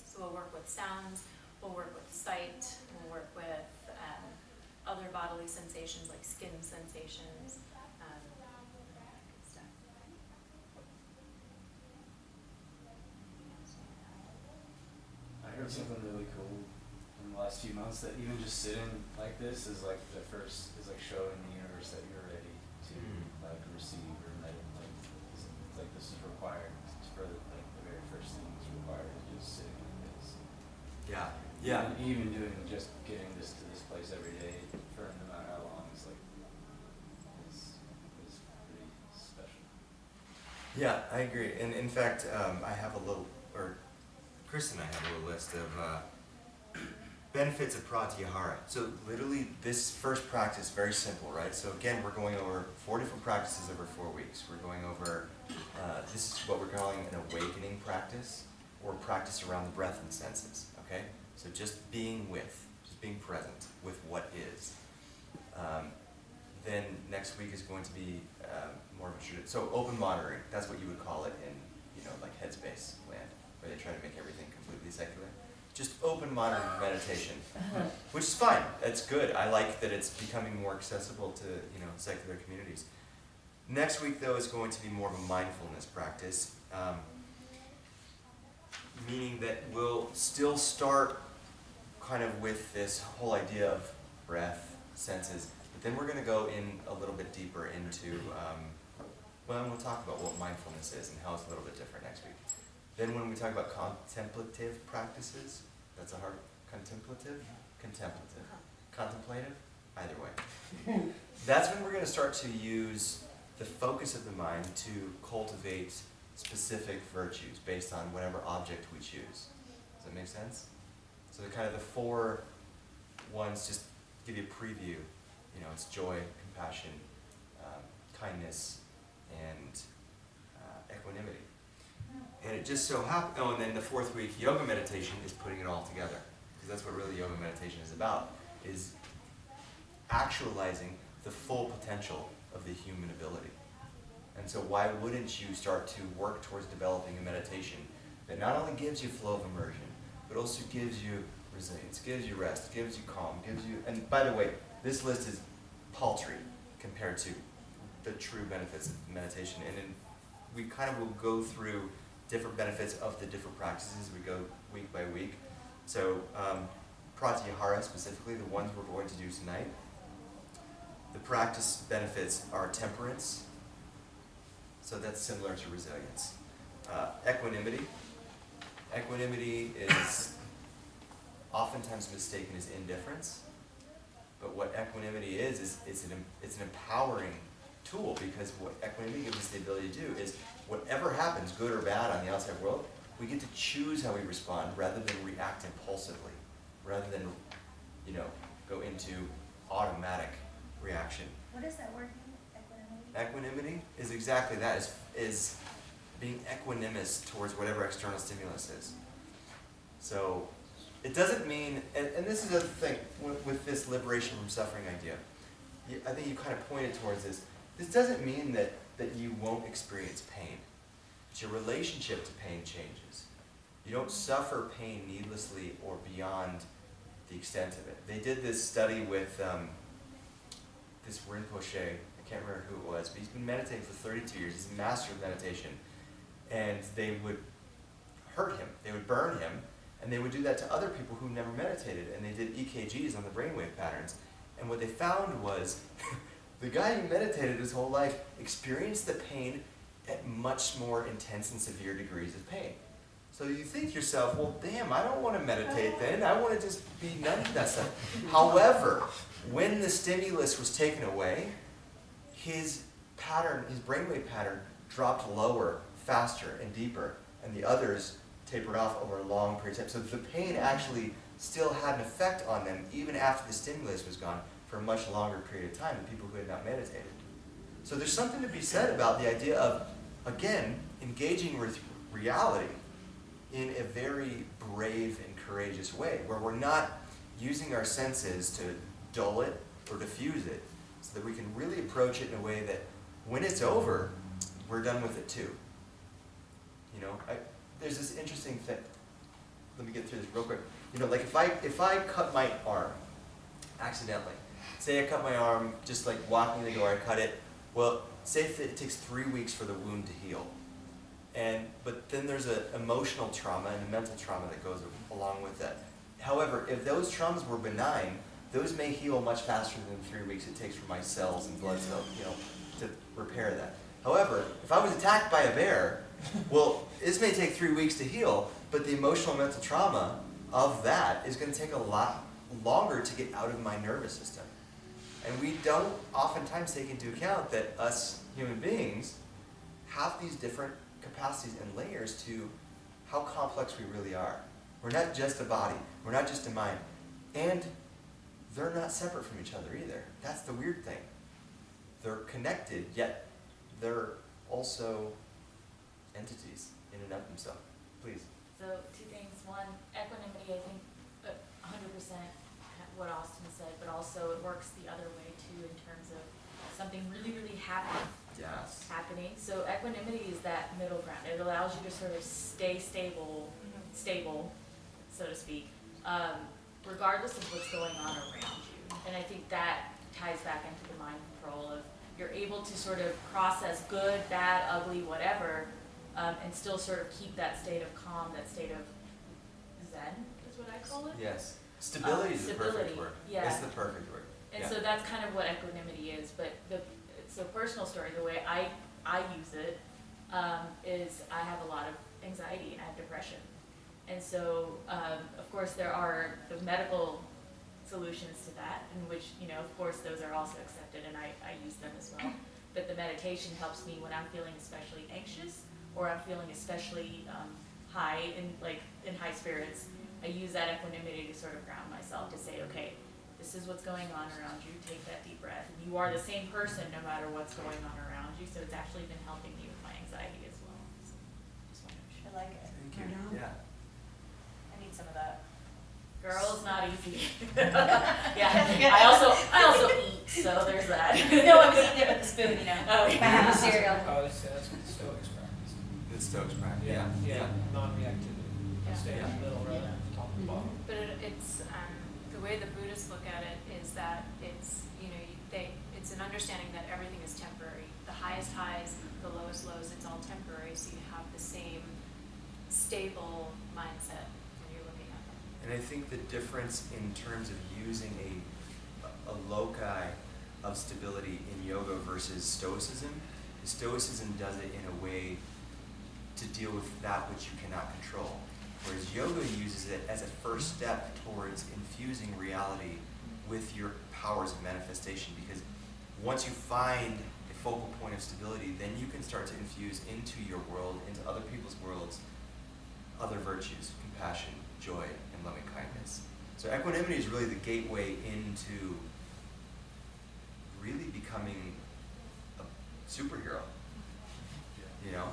So we'll work with sounds, we'll work with sight, we'll work with other bodily sensations like skin sensations, good stuff. I heard something really cool in the last few months, that even just sitting like this is like showing the universe that you're ready to like receive or like this is required. It's for like the very first thing that's required is just sitting like this. Yeah. Yeah. And even doing just getting this to this place every day for no matter how long is like is pretty special. Yeah, I agree. And in fact, I have a little, or Chris and I have a little list of benefits of pratyahara. So literally this first practice, very simple, right? So again, we're going over 4 different practices over 4 weeks. We're going over, this is what we're calling an awakening practice, or practice around the breath and senses, okay? So just being present with what is. Then next week is going to be more of a, so open monitoring, that's what you would call it in, like Headspace land, where they try to make everything completely secular. Just open monitoring meditation, which is fine, that's good. I like that it's becoming more accessible to, secular communities. Next week, though, is going to be more of a mindfulness practice, meaning that we'll still start kind of with this whole idea of breath, senses, but then we're going to go in a little bit deeper into, well, we'll talk about what mindfulness is and how it's a little bit different next week. Then when we talk about contemplative practices, that's a hard, contemplative, contemplative, either way. That's when we're going to start to use the focus of the mind to cultivate specific virtues based on whatever object we choose. Does that make sense? So kind of the 4 ones, just give you a preview. It's joy, compassion, kindness, and equanimity. And it just so happened, oh, and then the 4th week yoga meditation is putting it all together. Because that's what really yoga meditation is about, is actualizing the full potential of the human ability. And so why wouldn't you start to work towards developing a meditation that not only gives you flow of immersion, but also gives you resilience, gives you rest, gives you calm, gives you, and by the way, this list is paltry compared to the true benefits of meditation. And then we kind of will go through different benefits of the different practices as we go week by week. So pratyahara specifically, the ones we're going to do tonight, the practice benefits are temperance, so that's similar to resilience. Equanimity. Equanimity is oftentimes mistaken as indifference, but what equanimity is it's an empowering tool, because what equanimity gives us the ability to do is whatever happens, good or bad on the outside world, we get to choose how we respond rather than react impulsively, rather than, go into automatic reaction. What is that word mean? Equanimity? Equanimity is exactly that, is being equanimous towards whatever external stimulus is. So it doesn't mean, and this is the thing with this liberation from suffering idea, I think you kind of pointed towards this. This doesn't mean that you won't experience pain, but your relationship to pain changes. You don't suffer pain needlessly or beyond the extent of it. They did this study with this Rinpoche, I can't remember who it was, but he's been meditating for 32 years. He's a master of meditation. And they would hurt him, they would burn him, and they would do that to other people who never meditated. And they did EKGs on the brainwave patterns. And what they found was the guy who meditated his whole life experienced the pain at much more intense and severe degrees of pain. So you think to yourself, well, damn, I don't want to meditate then. I want to just be numb to that stuff. However, when the stimulus was taken away, his brainwave pattern dropped lower, faster, and deeper, and the others tapered off over a long period of time. So the pain actually still had an effect on them even after the stimulus was gone for a much longer period of time than people who had not meditated. So there's something to be said about the idea of, again, engaging with reality in a very brave and courageous way, where we're not using our senses to dull it or diffuse it, so that we can really approach it in a way that when it's over, we're done with it too. There's this interesting thing. Let me get through this real quick. Like if I cut my arm accidentally, say I cut my arm just like walking in the door, I cut it. Well, say if it takes 3 weeks for the wound to heal. But then there's an emotional trauma and a mental trauma that goes along with that. However, if those traumas were benign, those may heal much faster than the 3 weeks it takes for my cells and blood cells, to repair that. However, if I was attacked by a bear, well, this may take 3 weeks to heal, but the emotional and mental trauma of that is going to take a lot longer to get out of my nervous system. And we don't oftentimes take into account that us human beings have these different capacities and layers to how complex we really are. We're not just a body, we're not just a mind, and they're not separate from each other either. That's the weird thing. They're connected, yet they're also entities in and of themselves. Please. So 2 things. One, equanimity, I think 100% what Austin said, but also it works the other way too in terms of something really, really happening. So equanimity is that middle ground. It allows you to sort of stay stable, so to speak, regardless of what's going on around you. And I think that ties back into the mind control of you're able to sort of process good, bad, ugly, whatever, and still sort of keep that state of calm, that state of zen is what I call it. Yes. Stability is the perfect word. Yeah. It's the perfect word. And so that's kind of what equanimity is. But it's a personal story. The way I use it is I have a lot of anxiety and I have depression. And so, of course, there are the medical solutions to that, in which, of course, those are also accepted, and I use them as well. But the meditation helps me when I'm feeling especially anxious or I'm feeling especially high, in high spirits. I use that equanimity to sort of ground myself, to say, okay, this is what's going on around you, take that deep breath. And you are the same person no matter what's going on around you, so it's actually been helping me with my anxiety as well. So just wanted to I like it. Thank I you. know. Yeah. I need some of that. Girls, not easy. Yeah, I also eat, so there's that. No, I was eating it with the spoon, you know. Oh, If I have a cereal. Oh, that's what the Stoics practice. The Stokes practice. Yeah, Yeah. non-reactivity. Yeah. Stay in the middle rather Yeah. than top and bottom. But it's the way the Buddhists look at it is that it's it's an understanding that everything is temporary. The highest highs, the lowest lows, it's all temporary. So you have the same stable mindset when you're looking at them. And I think the difference in terms of using a loci of stability in yoga versus Stoicism, is Stoicism does it in a way to deal with that which you cannot control. Whereas yoga uses it as a first step towards infusing reality with your powers of manifestation, because once you find a focal point of stability, then you can start to infuse into your world, into other people's worlds, other virtues, compassion, joy, and loving kindness. So equanimity is really the gateway into really becoming a superhero, you know?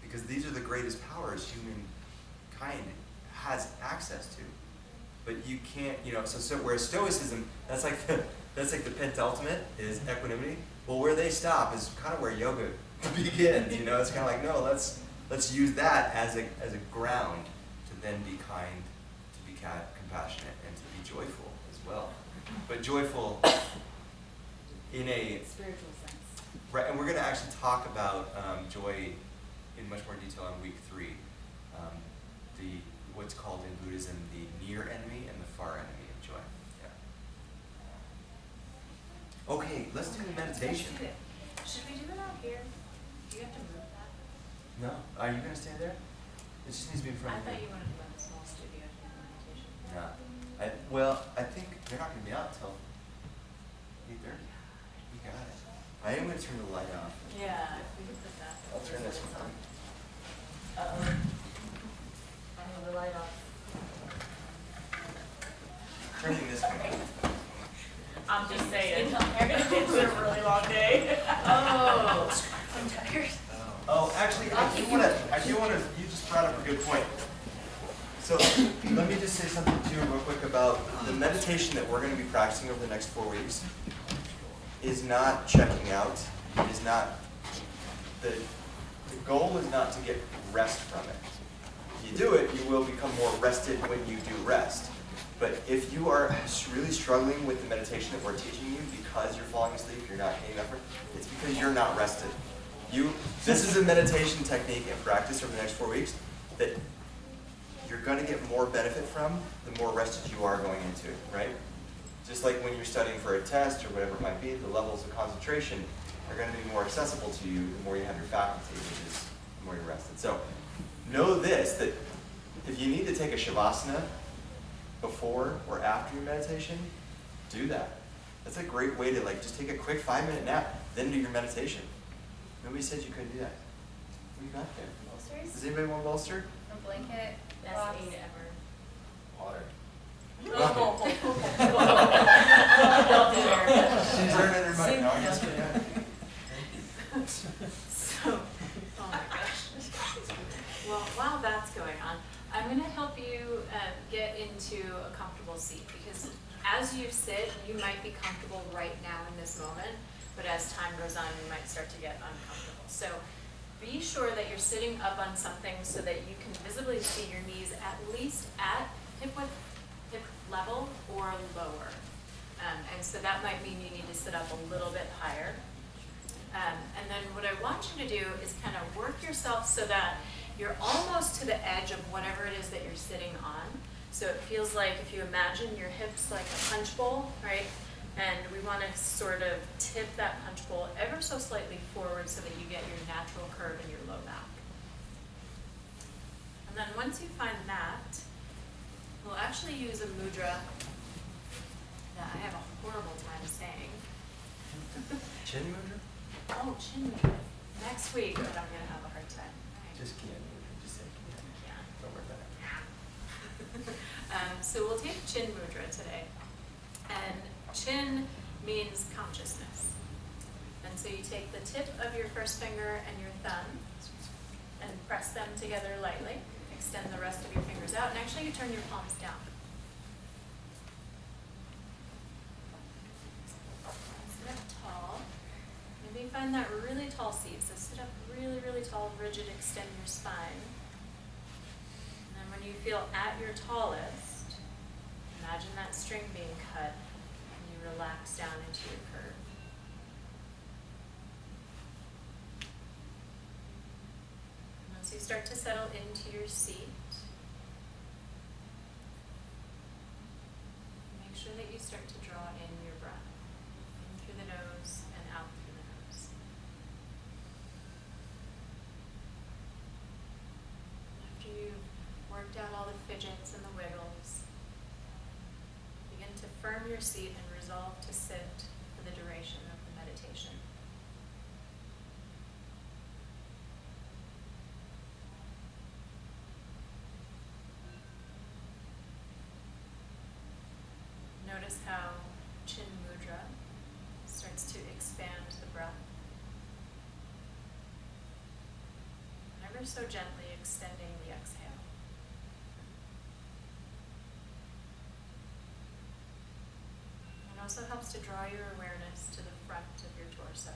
Because these are the greatest powers humankind has access to. But you can't, so whereas Stoicism, that's like the penultimate is equanimity. Well, where they stop is kind of where yoga begins, It's kind of like, no, let's use that as a ground to then be kind, to be compassionate, and to be joyful as well. But joyful in a Spiritual sense. right, and we're going to actually talk about joy in much more detail on week 3. What's called in Buddhism the near enemy and the far enemy of joy. Yeah. Okay, let's do the meditation. Let's do it. Should we do it out here? Do you have to move that? No, are you going to stay there? It just needs to be in I front of thought you. you wanted to go in the small studio to do the meditation. No. I think they're not going to be out until 8:30. We got it. I am going to turn the light off. Yeah, we can put that. I'll turn this one on. I have the light off. Turning this one on. I'm just saying. It's been a really long day. Oh. I'm tired. Oh, actually, I do want to, you just brought up a good point. So let me just say something to you real quick about the meditation that we're going to be practicing over the next 4 weeks is not checking out. It is not, the goal is not to get rest from it. If you do it, you will become more rested when you do rest. But if you are really struggling with the meditation that we're teaching you because you're falling asleep, you're not getting effort, it's because you're not rested. This is a meditation technique and practice over the next 4 weeks that you're going to get more benefit from the more rested you are going into, right? Just like when you're studying for a test or whatever it might be, the levels of concentration are going to be more accessible to you the more you have your faculty, which is the more you're rested. So know this, that if you need to take a shavasana before or after your meditation, do that. That's a great way to just take a quick 5-minute nap, then do your meditation. Nobody said you couldn't do that. What do you got there? Bolsters? Does anybody want a bolster? A blanket? Best box? aid ever. Water. Don't do She's earning her money. No, I'm just kidding. So, oh my gosh. Well, while that's going on, I'm going to help you get into a comfortable seat, because as you sit, you might be comfortable right now in this moment, but as time goes on, you might start to get uncomfortable. So be sure that you're sitting up on something so that you can visibly see your knees at least at hip level or lower. And so that might mean you need to sit up a little bit higher. And then what I want you to do is kind of work yourself so that you're almost to the edge of whatever it is that you're sitting on. So it feels like if you imagine your hips like a punch bowl, right? And we want to sort of tip that punch bowl ever so slightly forward so that you get your natural curve in your low back. And then once you find that, we'll actually use a mudra that I have a horrible time saying. Chin mudra? Oh, chin mudra. Next week, but I'm going to have a hard time. Just can't mudra. Just say can't. Yeah. Don't worry about it. So we'll take chin mudra today. And chin means consciousness. And so you take the tip of your first finger and your thumb, and press them together lightly. Extend the rest of your fingers out, and actually you turn your palms down. Sit up tall. Maybe you find that really tall seat, so sit up really, really tall, rigid, extend your spine. And then when you feel at your tallest, imagine that string being cut, and you relax down into your curve. Once you start to settle into your seat, make sure that you start to draw in your breath, in through the nose and out through the nose. After you've worked out all the fidgets and the wiggles, begin to firm your seat and resolve to sit for the duration of the meditation. Notice how chin mudra starts to expand the breath. And ever so gently extending the exhale. It also helps to draw your awareness to the front of your torso.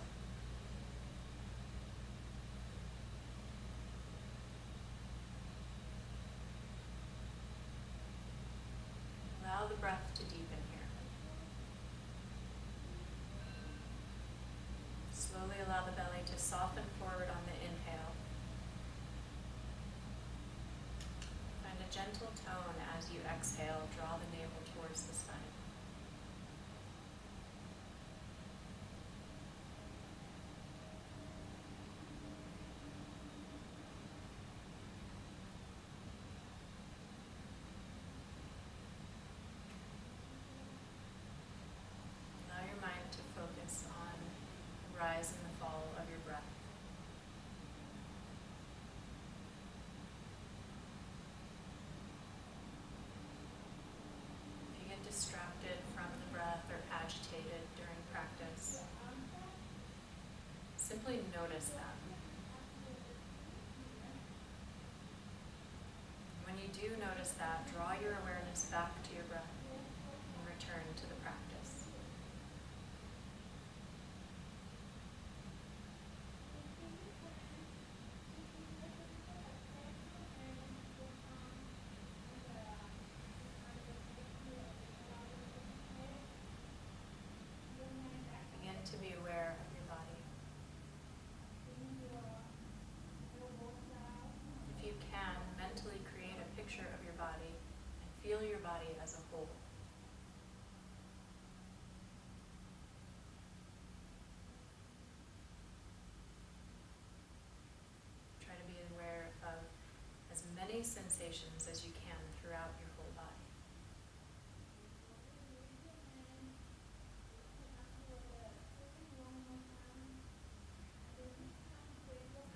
Allow the breath to deepen here. Slowly allow the belly to soften forward on the inhale. Find a gentle tone as you exhale. Draw the navel towards the spine. Allow your mind to focus on the rise and the fall of your breath. If you get distracted from the breath or agitated during practice, simply notice that. When you do notice that, draw your awareness back to your breath and return to the practice. Begin to be aware of your body. If you can, mentally create a picture of your body and feel your body as a whole. Try to be aware of as many sensations as you can throughout your whole body.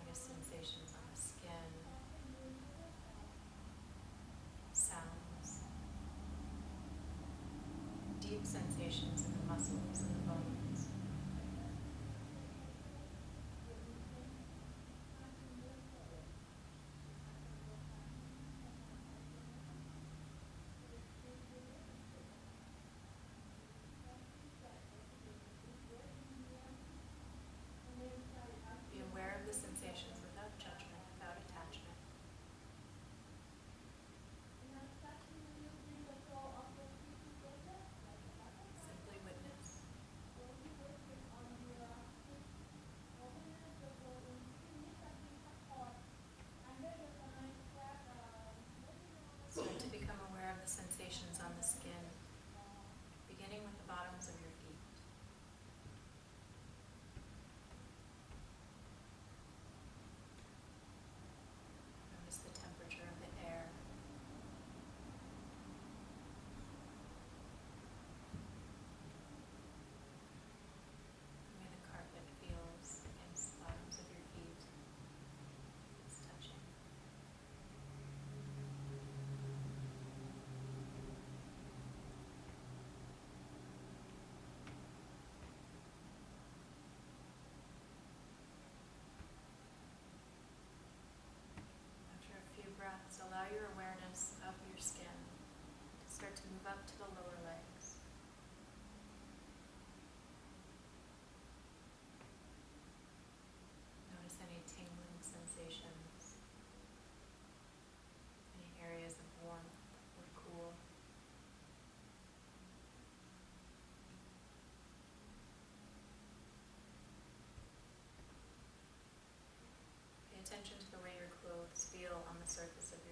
Notice sensations on the skin, sounds, deep sensations in the muscles and the bones.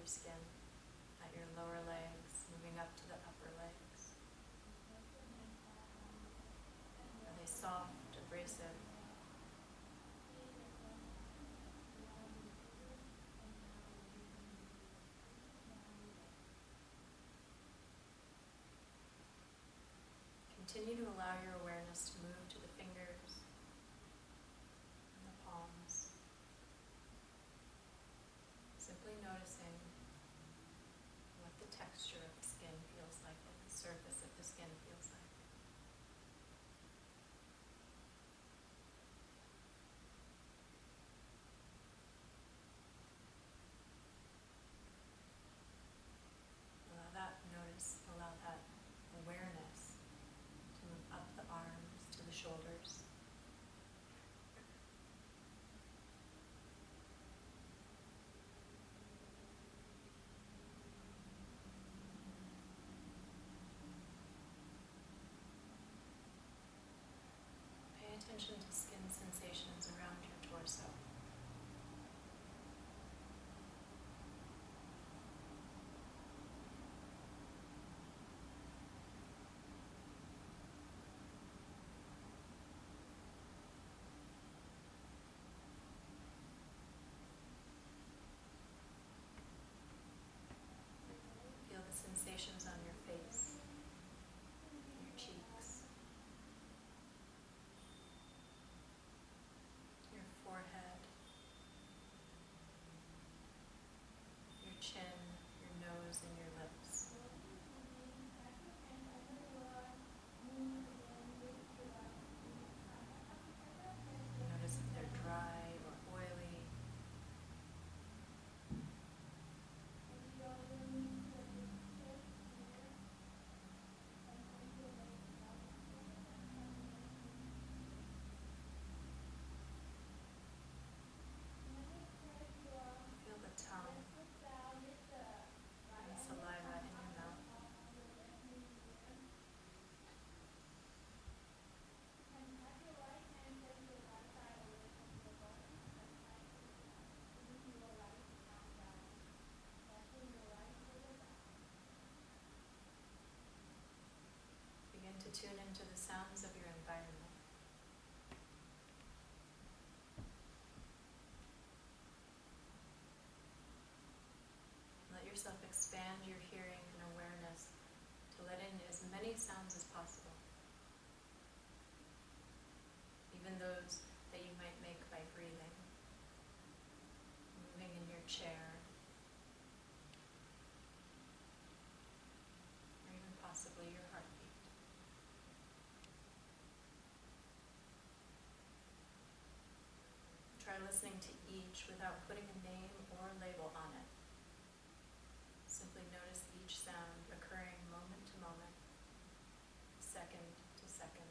your skin, at your lower legs, moving up to the upper legs. Are they soft, abrasive? Continue to allow your awareness to move to the fingers and the palms. Simply noticing what the texture of the skin feels like, what the surface of the skin feels like. Allow that awareness to move up the arms to the shoulders. Pay attention to skin sensations around your torso. Feel the sensations on your face, your cheeks, your forehead, your chin, your nose, and your lips. Notice if they're dry or oily. Feel the tongue and saliva in your mouth. Begin to tune into the sounds of your environment. Let yourself expand your hearing and awareness to let in as many sounds as possible, even those that you might make by breathing, moving in your chair, or even possibly your heartbeat. Try listening to each without putting a name or label on it. Simply notice each sound occurring moment to moment, second to second.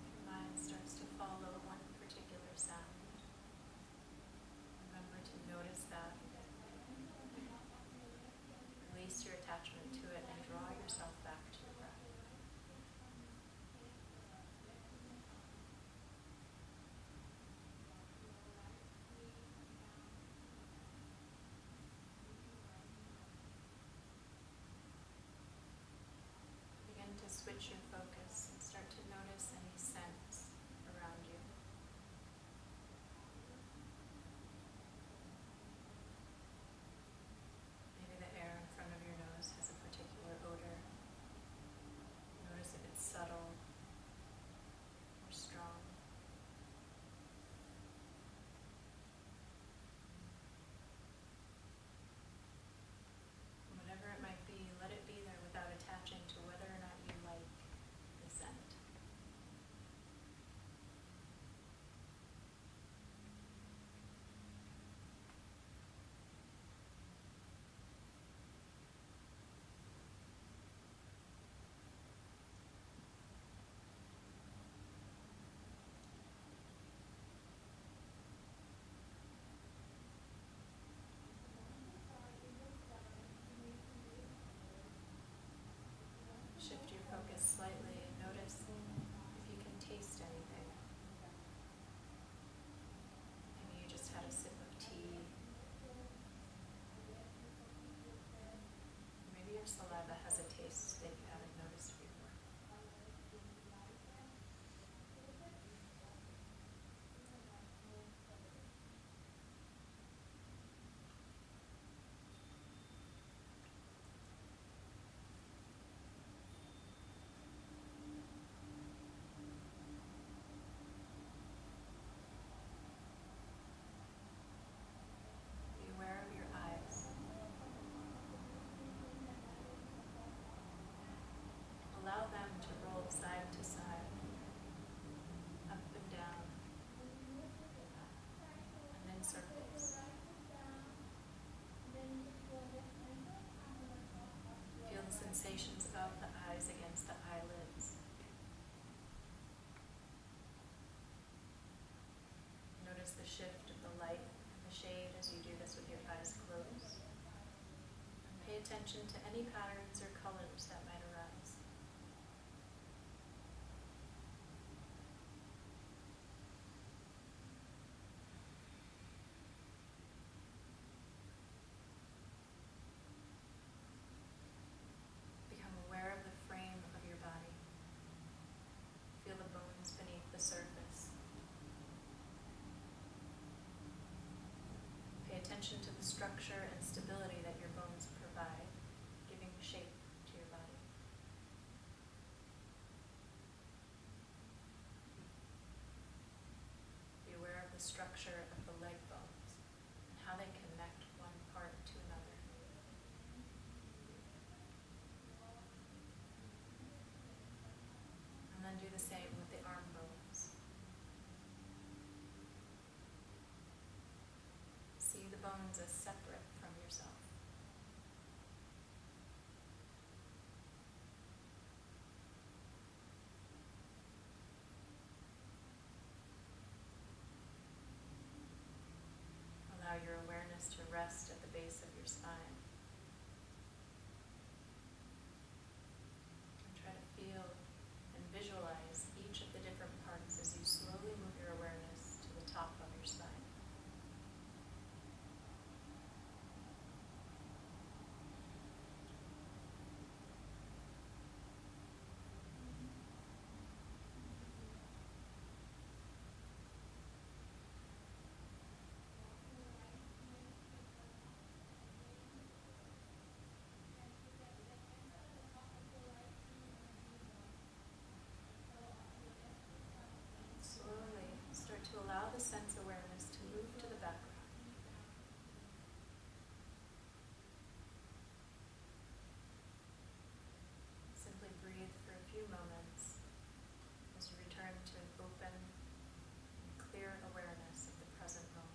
If your mind starts to follow one particular sound, remember to notice that. Release your attachment to it and draw yourself back to your breath. attention to any patterns or colors that might arise. Become aware of the frame of your body. Feel the bones beneath the surface. Pay attention to the structure and stability that your bones provide, giving shape to your body. Be aware of the structure of the leg bones and how they connect one part to another. And then do the same with the arm bones. See the bones as separate from yourself. Allow your awareness to rest at the base of your spine. And try to feel and visualize each of the different parts as you slowly move your awareness to the top of your spine. Slowly start to allow the sense awareness to move to the background. Simply breathe for a few moments as you return to an open and clear awareness of the present moment.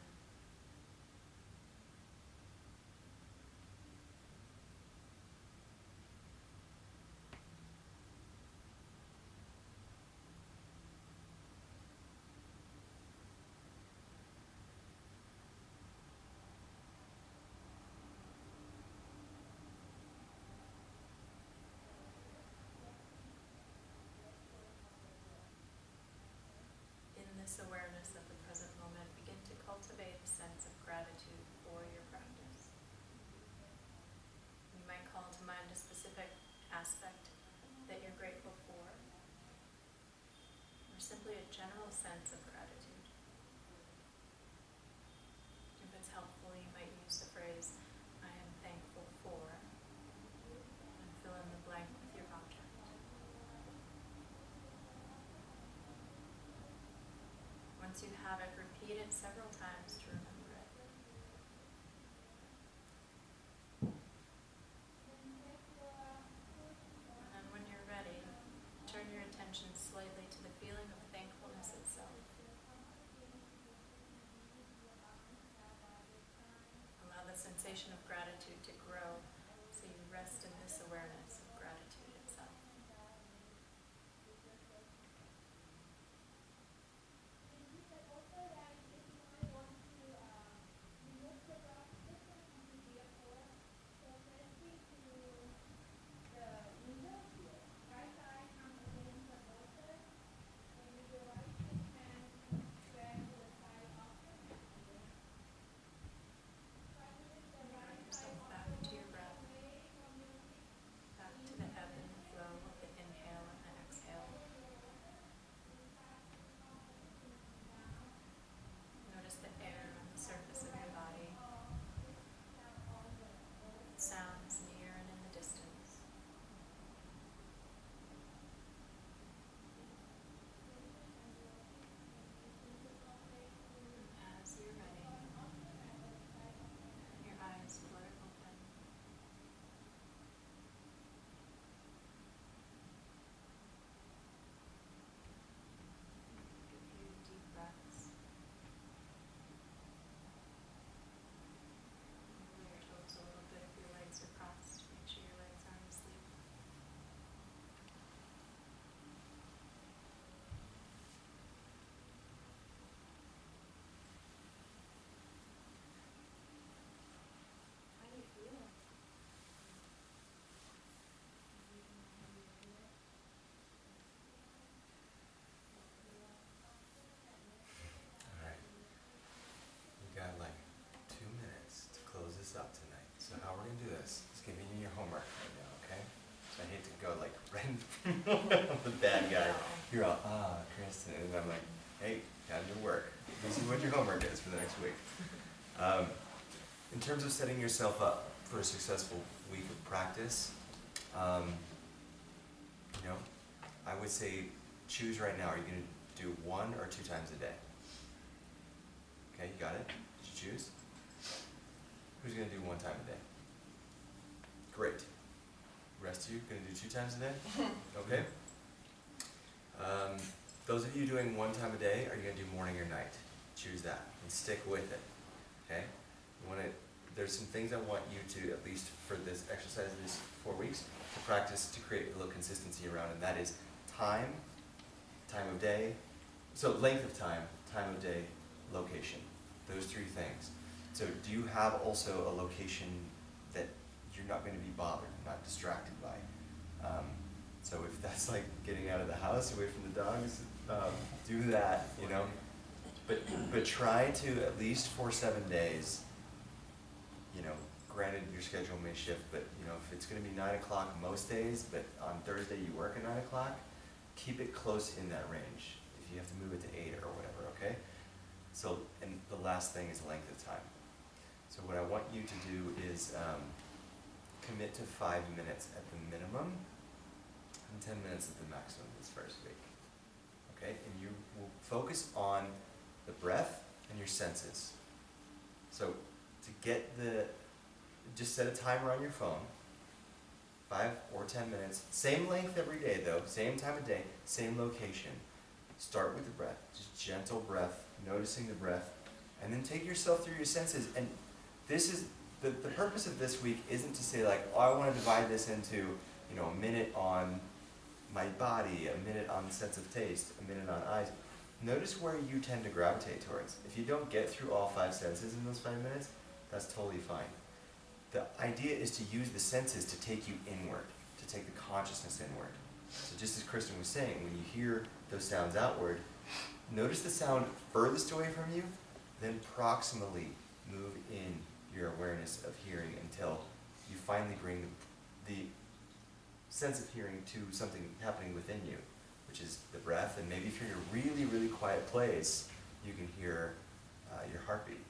In this awareness of the present moment, begin to cultivate a sense of gratitude for your practice. You might call to mind a specific aspect that you're grateful for, or simply a general sense of gratitude. If it's helpful, you might use the phrase, "I am thankful for," and fill in the blank with your object. Once you have it, repeat it several times to remember it. And then when you're ready, turn your attention slightly to the feeling of thankfulness itself. Allow the sensation of gratitude to grow so you rest in this awareness of gratitude itself. Bring yourself back to your breath, back you're all, Kristen, and I'm like, hey, time to work. This is what your homework is for the next week. In terms of setting yourself up for a successful week of practice, you know, I would say choose right now. Are you going to do 1 or 2 times a day? Okay, you got it? Did you choose? Who's going to do 1 time a day? Great. Rest of you going to do 2 times a day? Okay. Those of you doing 1 time a day, are you going to do morning or night? Choose that and stick with it. Okay. You want to. There's some things I want you to, at least for this exercise, these 4 weeks, to practice to create a little consistency around, and that is time, time of day, so length of time, time of day, location. Those 3 things. So do you have also a location that you're not going to be bothered, not distracted by? So if that's like getting out of the house, away from the dogs, do that, you know. But try to, at least for 7 days, you know, granted your schedule may shift, but you know, if it's going to be 9 o'clock most days, but on Thursday you work at 9 o'clock, keep it close in that range. If you have to move it to 8 or whatever, okay? So, and the last thing is length of time. So what I want you to do is commit to 5 minutes at the minimum and 10 minutes at the maximum this first week. Okay? And you will focus on the breath and your senses. So to get just set a timer on your phone, 5 or 10 minutes, same length every day though, same time of day, same location. Start with the breath, just gentle breath, noticing the breath, and then take yourself through your senses. And this is, the purpose of this week isn't to say like, oh, I want to divide this into, you know, a minute on my body, a minute on sense of taste, a minute on eyes. Notice where you tend to gravitate towards. If you don't get through all 5 senses in those 5 minutes, that's totally fine. The idea is to use the senses to take you inward, to take the consciousness inward. So just as Kristen was saying, when you hear those sounds outward, notice the sound furthest away from you, then proximally move in your awareness of hearing until you finally bring the sense of hearing to something happening within you, which is the breath, and maybe if you're in a really, really quiet place, you can hear your heartbeat.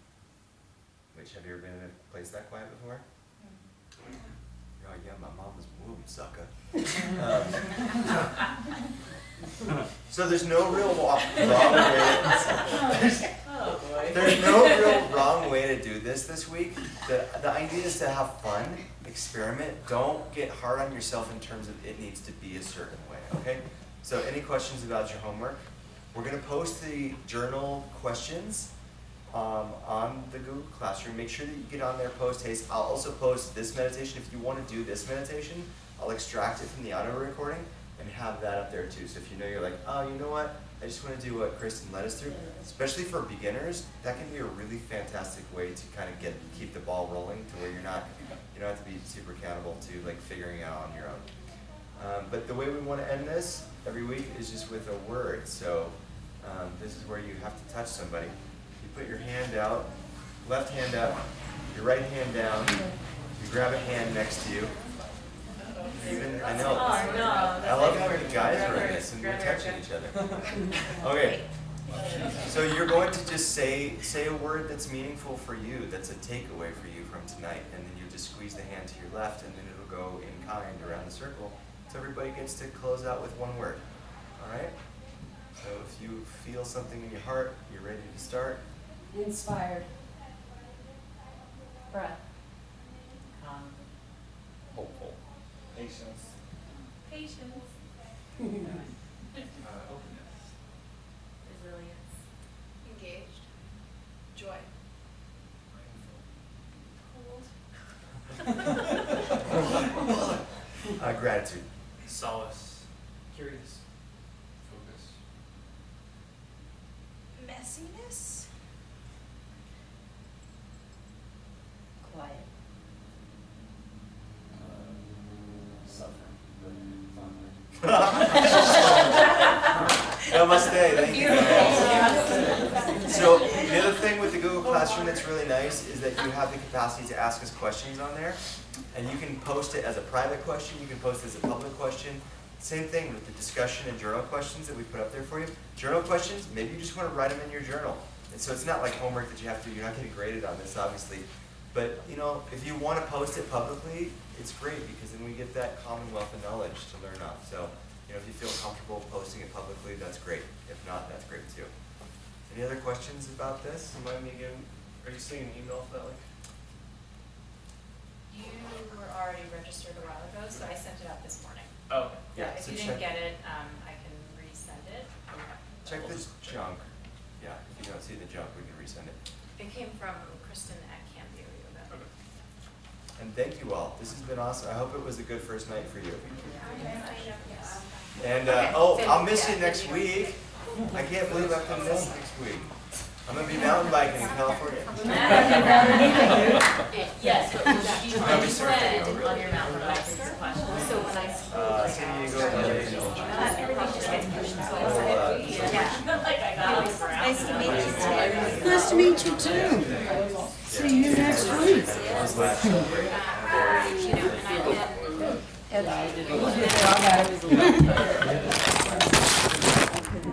Which, have you ever been in a place that quiet before? Oh yeah, my mama's womb, sucker. So there's no real wrong way. There's no real wrong way to do this week. The idea is to have fun, experiment. Don't get hard on yourself in terms of it needs to be a certain way. Okay. So any questions about your homework? We're going to post the journal questions on the Google Classroom. Make sure that you get on there, post haste. I'll also post this meditation. If you want to do this meditation, I'll extract it from the audio recording and have that up there too. So if you know you're like, oh, you know what? I just want to do what Kristen led us through. Especially for beginners, that can be a really fantastic way to kind of keep the ball rolling to where you don't have to be super accountable to like figuring it out on your own. But the way we want to end this every week is just with a word. So this is where you have to touch somebody. You put your hand out, left hand up, your right hand down. You grab a hand next to you. I know. I love how you guys are in this and you're touching each other. Okay. So you're going to just say a word that's meaningful for you, that's a takeaway for you from tonight, and then you just squeeze the hand to your left, and then it'll go in kind around the circle, so everybody gets to close out with one word. All right? So if you feel something in your heart, you're ready to start. Inspired. Breath. Hopeful. Patience. Patience. Openness. Resilience. Engaged. Joy. Gratitude. Solace. Curious. Focus. Messiness. Quiet. Suffering, but fun. Namaste. Thank you. So the other thing with the Google Classroom that's really nice is that you have the capacity to ask us questions on there. And you can post it as a private question, you can post it as a public question. Same thing with the discussion and journal questions that we put up there for you. Journal questions, maybe you just want to write them in your journal. And so it's not like homework that you have to, you're not getting graded on this, obviously. But, you know, if you want to post it publicly, it's great because then we get that commonwealth of knowledge to learn off. So, you know, if you feel comfortable posting it publicly, that's great. If not, that's great too. Any other questions about this? Remind me again, are you seeing an email for that link? You were already registered a while ago, so I sent it out this morning. Oh, Yeah, If so you didn't get it, I can resend it. check the junk. Yeah, if you don't see the junk, we can resend it. It came from Kristen at Cambio Yoga. And thank you all. This has been awesome. I hope it was a good first night for you. And I'll miss you next week. I can't believe I can miss next week. I'm gonna be mountain biking in California. Yes, but would you I'll be plan surfing, on really. your mountain bike question? So when I San Diego, LA, and like I got on the ground. Nice to meet you too. Nice to meet you too. See you next week. And I did.